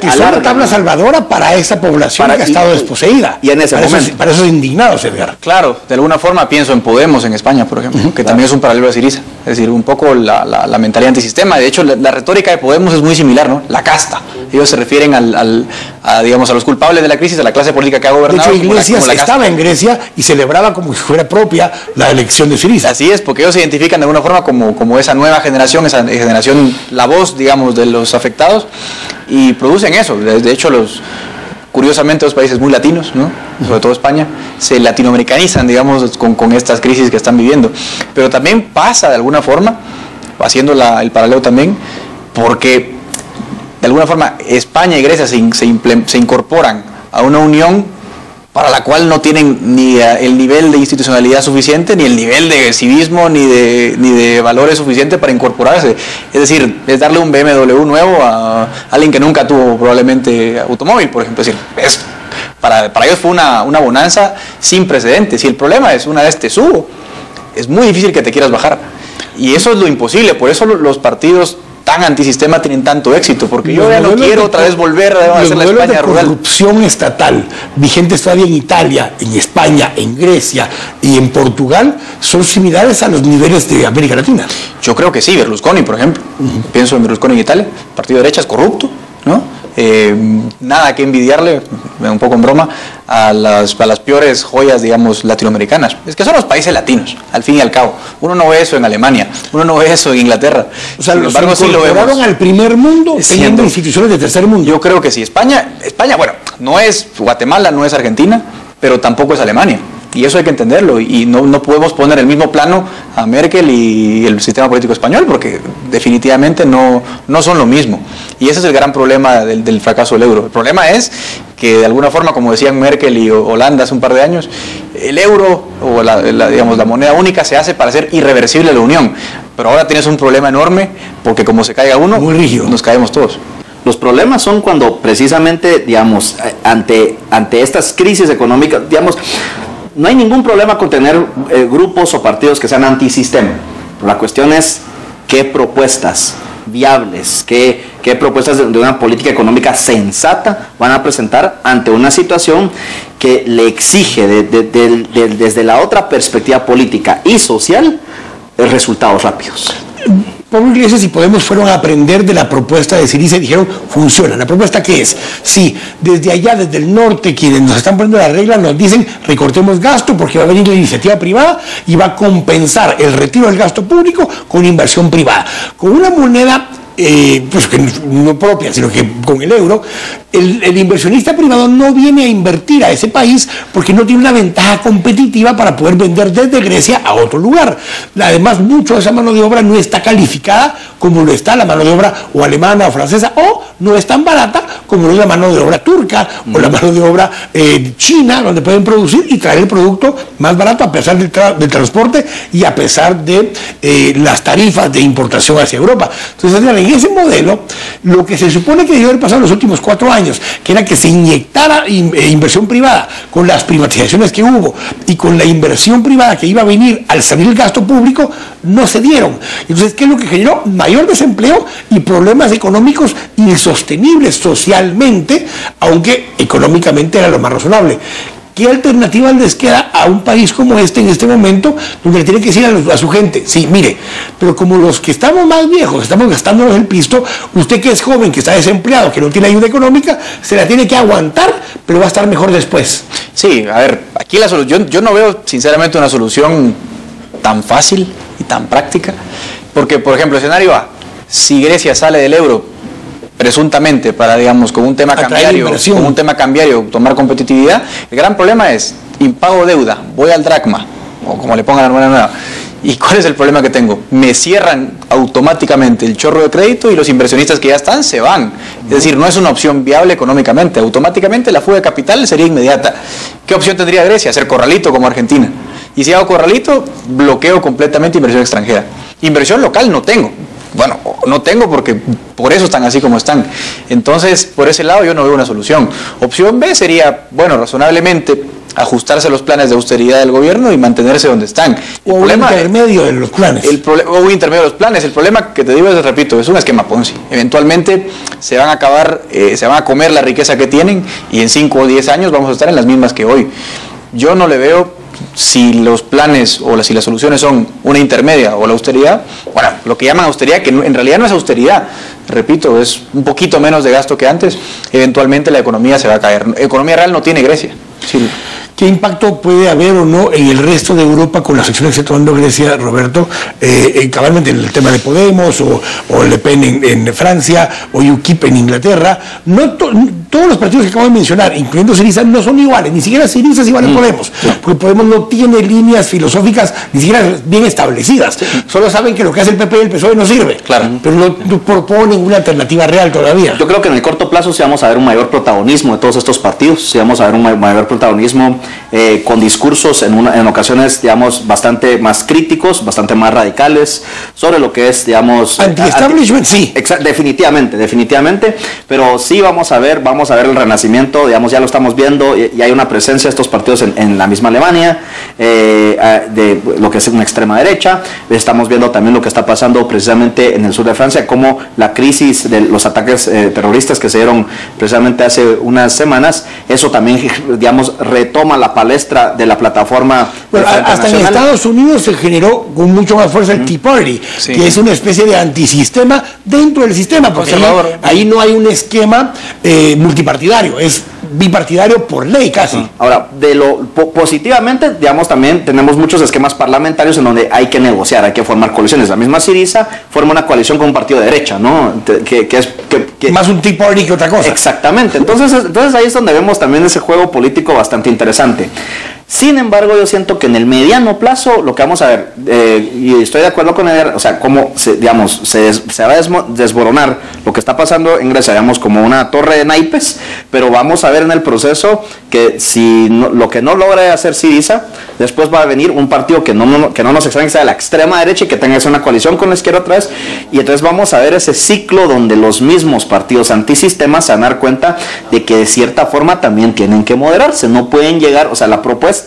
A: y son una tabla salvadora para esa población que ha estado desposeída.
B: Y en ese momento.
A: Para esos indignados, Edgar.
C: Claro, de alguna forma pienso en Podemos en España, por ejemplo, que también es un paralelo a Syriza. Es decir, un poco la mentalidad antisistema. De hecho, la retórica de Podemos es muy similar, ¿no? La casta. Ellos se refieren digamos, a los culpables de la crisis, a la clase política que ha gobernado.
A: De hecho, Iglesias estaba en Grecia y celebraba como si fuera propia la elección de Syriza.
C: Así es, porque ellos se identifican de alguna forma como esa nueva generación, esa generación, la voz, digamos, de los afectados, y producen eso. De hecho, curiosamente, los países muy latinos, ¿no? Sobre todo España, se latinoamericanizan, digamos, con estas crisis que están viviendo. Pero también pasa de alguna forma, haciendo el paralelo también, porque de alguna forma España y Grecia se incorporan a una unión para la cual no tienen ni el nivel de institucionalidad suficiente, ni el nivel de civismo, ni de valores suficientes para incorporarse. Es decir, es darle un BMW nuevo a alguien que nunca tuvo probablemente automóvil, por ejemplo. Es decir, para ellos fue una bonanza sin precedentes. Y el problema es, una vez te subo, es muy difícil que te quieras bajar. Y eso es lo imposible. Por eso los partidos tan antisistema tienen tanto éxito, porque yo ya no quiero otra vez volver a hacer la España rural.
A: La corrupción estatal vigentes todavía en Italia, en España, en Grecia y en Portugal son similares a los niveles de América Latina.
C: Yo creo que sí. Berlusconi, por ejemplo, pienso en Berlusconi en Italia, partido de derecha, es corrupto, ¿no? nada que envidiarle, un poco en broma, a las peores joyas, digamos, latinoamericanas. Es que son los países latinos, al fin y al cabo. Uno no ve eso en Alemania, uno no ve eso en Inglaterra.
A: O sea, sin embargo, sí lo vemos al primer mundo teniendo instituciones de tercer mundo.
C: Yo creo que sí. España, bueno, no es Guatemala, no es Argentina, pero tampoco es Alemania. Y eso hay que entenderlo, y no podemos poner el mismo plano a Merkel y el sistema político español, porque definitivamente no son lo mismo. Y ese es el gran problema del fracaso del euro. El problema es que de alguna forma, como decían Merkel y Holanda hace un par de años, el euro o digamos, la moneda única se hace para hacer irreversible la unión. Pero ahora tienes un problema enorme, porque como se caiga uno, muy rígido, nos caemos todos.
B: Los problemas son cuando precisamente, digamos, ante estas crisis económicas, digamos, no hay ningún problema con tener grupos o partidos que sean antisistema. La cuestión es qué propuestas viables, qué propuestas de una política económica sensata van a presentar ante una situación que le exige desde la otra perspectiva política y social resultados rápidos.
A: Pablo Iglesias y Podemos fueron a aprender de la propuesta de Syriza y dijeron, funciona. ¿La propuesta qué es? Sí, desde allá, desde el norte, quienes nos están poniendo la regla nos dicen, recortemos gasto porque va a venir la iniciativa privada y va a compensar el retiro del gasto público con inversión privada. Con una moneda pues que no propia, sino que con el euro, el inversionista privado no viene a invertir a ese país porque no tiene una ventaja competitiva para poder vender desde Grecia a otro lugar. Además, mucho de esa mano de obra no está calificada como lo está la mano de obra o alemana o francesa, o no es tan barata como lo es la mano de obra turca o la mano de obra china, donde pueden producir y traer el producto más barato a pesar del transporte y a pesar de las tarifas de importación hacia Europa. Entonces, en ese modelo, lo que se supone que debió haber pasado en los últimos 4 años, que era que se inyectara inversión privada con las privatizaciones que hubo y con la inversión privada que iba a venir al salir el gasto público, no se dieron. Entonces, ¿qué es lo que generó? Mayor desempleo y problemas económicos insostenibles socialmente, aunque económicamente era lo más razonable. ¿Qué alternativa les queda a un país como este en este momento, donde le tiene que decir a su gente, sí, mire, pero como los que estamos más viejos, estamos gastándonos el pisto, usted que es joven, que está desempleado, que no tiene ayuda económica, se la tiene que aguantar, pero va a estar mejor después?
C: Sí, a ver, aquí la solución, yo no veo sinceramente una solución tan fácil y tan práctica, porque, por ejemplo, escenario A, si Grecia sale del euro, presuntamente para, digamos, con un tema cambiario, tomar competitividad, el gran problema es impago deuda, voy al dracma, o como le pongan la moneda nueva, ¿y cuál es el problema que tengo? Me cierran automáticamente el chorro de crédito y los inversionistas que ya están se van. Es decir, no es una opción viable económicamente, automáticamente la fuga de capital sería inmediata. ¿Qué opción tendría Grecia? Hacer corralito como Argentina. Y si hago corralito, bloqueo completamente inversión extranjera. Inversión local no tengo. Bueno, no tengo porque por eso están así como están. Entonces, por ese lado yo no veo una solución. Opción B sería, bueno, razonablemente ajustarse a los planes de austeridad del gobierno y mantenerse donde están.
A: O un intermedio de los planes.
C: O un intermedio de los planes. El problema que te digo es, repito, es un esquema Ponzi. Eventualmente se van a acabar, se van a comer la riqueza que tienen y en 5 o 10 años vamos a estar en las mismas que hoy. Yo no le veo, si los planes o si las soluciones son una intermedia o la austeridad, bueno, lo que llaman austeridad, que en realidad no es austeridad, repito, es un poquito menos de gasto que antes, eventualmente la economía se va a caer. Economía real no tiene Grecia. Sí.
A: ¿Qué impacto puede haber o no en el resto de Europa con las acciones que está tomando Grecia, Roberto? Cabalmente en el tema de Podemos o Le Pen en Francia o UKIP en Inglaterra. No todos los partidos que acabo de mencionar, incluyendo Syriza, no son iguales. Ni siquiera Syriza es igual a Podemos. Porque Podemos no tiene líneas filosóficas ni siquiera bien establecidas. Solo saben que lo que hace el PP y el PSOE no sirve. Claro. Pero no proponen una alternativa real todavía.
B: Yo creo que en el corto plazo sí vamos a ver un mayor protagonismo de todos estos partidos. Sí vamos a ver un mayor protagonismo con discursos en ocasiones, digamos, bastante más críticos, bastante más radicales sobre lo que es, digamos,
A: anti-establishment, sí.
B: Definitivamente, pero sí vamos a ver vamos a ver el renacimiento, digamos, ya lo estamos viendo, y hay una presencia de estos partidos en la misma Alemania, de lo que es una extrema derecha. Estamos viendo también lo que está pasando precisamente en el sur de Francia, como la crisis de los ataques terroristas que se dieron precisamente hace unas semanas, eso también, digamos, retoma la palestra de la plataforma.
A: Bueno, hasta en Estados Unidos se generó con mucho más fuerza el Tea Party, que es una especie de antisistema dentro del sistema, porque ahí no hay un esquema multipartidario, es bipartidario por ley casi.
B: Ahora, de lo positivamente, digamos, también tenemos muchos esquemas parlamentarios en donde hay que negociar, hay que formar coaliciones. La misma Syriza forma una coalición con un partido de derecha, ¿no? Que es
A: más un Tea Party que otra cosa.
B: Exactamente. Entonces ahí es donde vemos también ese juego político bastante interesante. Sin embargo, yo siento que en el mediano plazo lo que vamos a ver, y estoy de acuerdo con él, o sea, cómo se va a desboronar lo que está pasando en Grecia, digamos, como una torre de naipes, pero vamos a ver en el proceso que si no, lo que no logra hacer Syriza, después va a venir un partido que no nos extraña que sea de la extrema derecha y que tenga que hacer una coalición con la izquierda otra vez, y entonces vamos a ver ese ciclo donde los mismos partidos antisistemas se van a dar cuenta de que de cierta forma también tienen que moderarse, no pueden llegar, o sea, la propuesta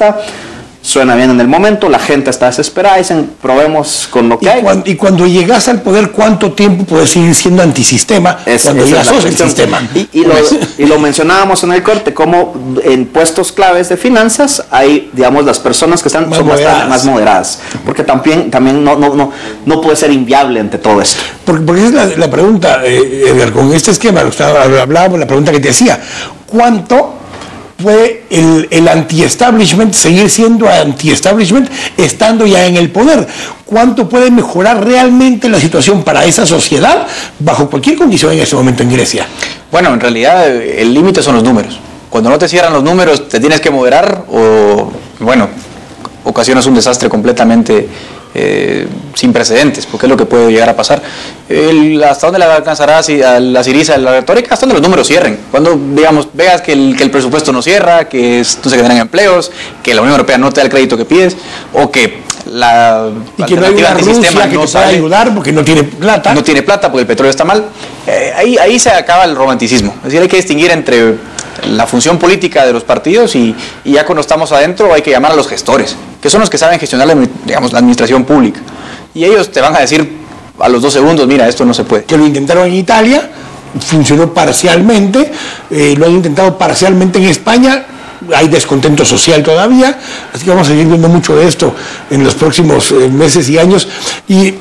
B: suena bien en el momento, la gente está desesperada, dicen, probemos con lo que hay.
A: Y cuando llegas al poder, ¿cuánto tiempo puedes seguir siendo antisistema cuando ya sos el sistema?
B: Y lo mencionábamos en el corte, como en puestos claves de finanzas hay, digamos, las personas que están más moderadas, porque también no puede ser inviable ante todo esto.
A: Porque esa es la pregunta, Edgar, con este esquema, hablábamos, la pregunta que te hacía, ¿cuánto puede el anti-establishment seguir siendo anti-establishment estando ya en el poder? ¿Cuánto puede mejorar realmente la situación para esa sociedad bajo cualquier condición en este momento en Grecia?
C: Bueno, en realidad el límite son los números. Cuando no te cierran los números, te tienes que moderar o, bueno, ocasionas un desastre completamente sin precedentes, porque es lo que puede llegar a pasar. ¿Hasta dónde le alcanzará a la Syriza la retórica? Hasta donde los números cierren. Cuando, digamos, veas que el presupuesto no cierra, que no se generan empleos, que la Unión Europea no te da el crédito que pides, o que la
A: alternativa antisistema no sabe ayudar porque no tiene plata.
C: No tiene plata porque el petróleo está mal. Ahí se acaba el romanticismo. Es decir, hay que distinguir entre la función política de los partidos y ya cuando estamos adentro hay que llamar a los gestores, que son los que saben gestionar la administración pública. Y ellos te van a decir a los 2 segundos, mira, esto no se puede.
A: Que lo intentaron en Italia, funcionó parcialmente, lo han intentado parcialmente en España, hay descontento social todavía, así que vamos a seguir viendo mucho de esto en los próximos meses y años. Y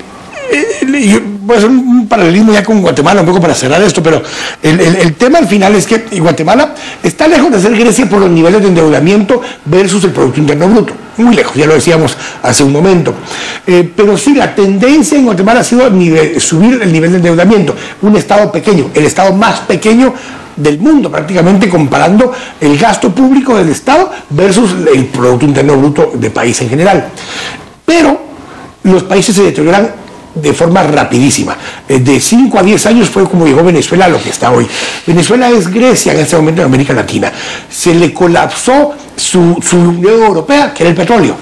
A: voy a hacer un paralelismo ya con Guatemala, un poco para cerrar esto, pero el tema al final es que Guatemala está lejos de ser Grecia por los niveles de endeudamiento versus el Producto Interno Bruto. Muy lejos, ya lo decíamos hace un momento. Pero sí, la tendencia en Guatemala ha sido subir el nivel de endeudamiento. Un estado pequeño, el estado más pequeño del mundo, prácticamente comparando el gasto público del Estado versus el Producto Interno Bruto del país en general. Pero los países se deterioran de forma rapidísima. De 5 a 10 años fue como llegó Venezuela a lo que está hoy. Venezuela es Grecia en este momento en América Latina. Se le colapsó su Unión Europea, que era el petróleo.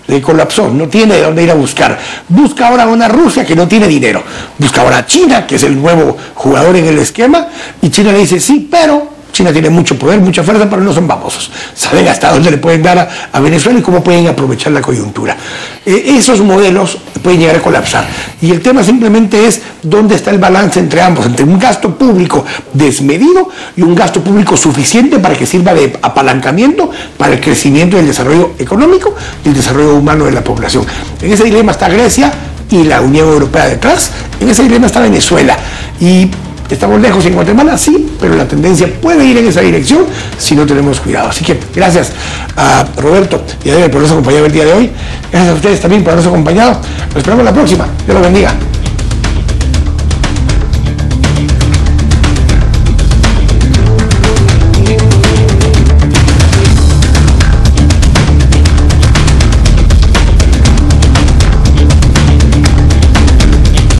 A: Le colapsó, no tiene de dónde ir a buscar. Busca ahora una Rusia que no tiene dinero. Busca ahora a China, que es el nuevo jugador en el esquema, y China le dice, sí, pero China tiene mucho poder, mucha fuerza, pero no son babosos. Saben hasta dónde le pueden dar a Venezuela y cómo pueden aprovechar la coyuntura. Esos modelos pueden llegar a colapsar. Y el tema simplemente es dónde está el balance entre ambos, entre un gasto público desmedido y un gasto público suficiente para que sirva de apalancamiento para el crecimiento y el desarrollo económico y el desarrollo humano de la población. En ese dilema está Grecia y la Unión Europea detrás. En ese dilema está Venezuela. Y estamos lejos en Guatemala, sí, pero la tendencia puede ir en esa dirección si no tenemos cuidado. Así que gracias a Roberto y a Edgar por habernos acompañado el día de hoy. Gracias a ustedes también por habernos acompañado. Nos esperamos la próxima. Dios los bendiga.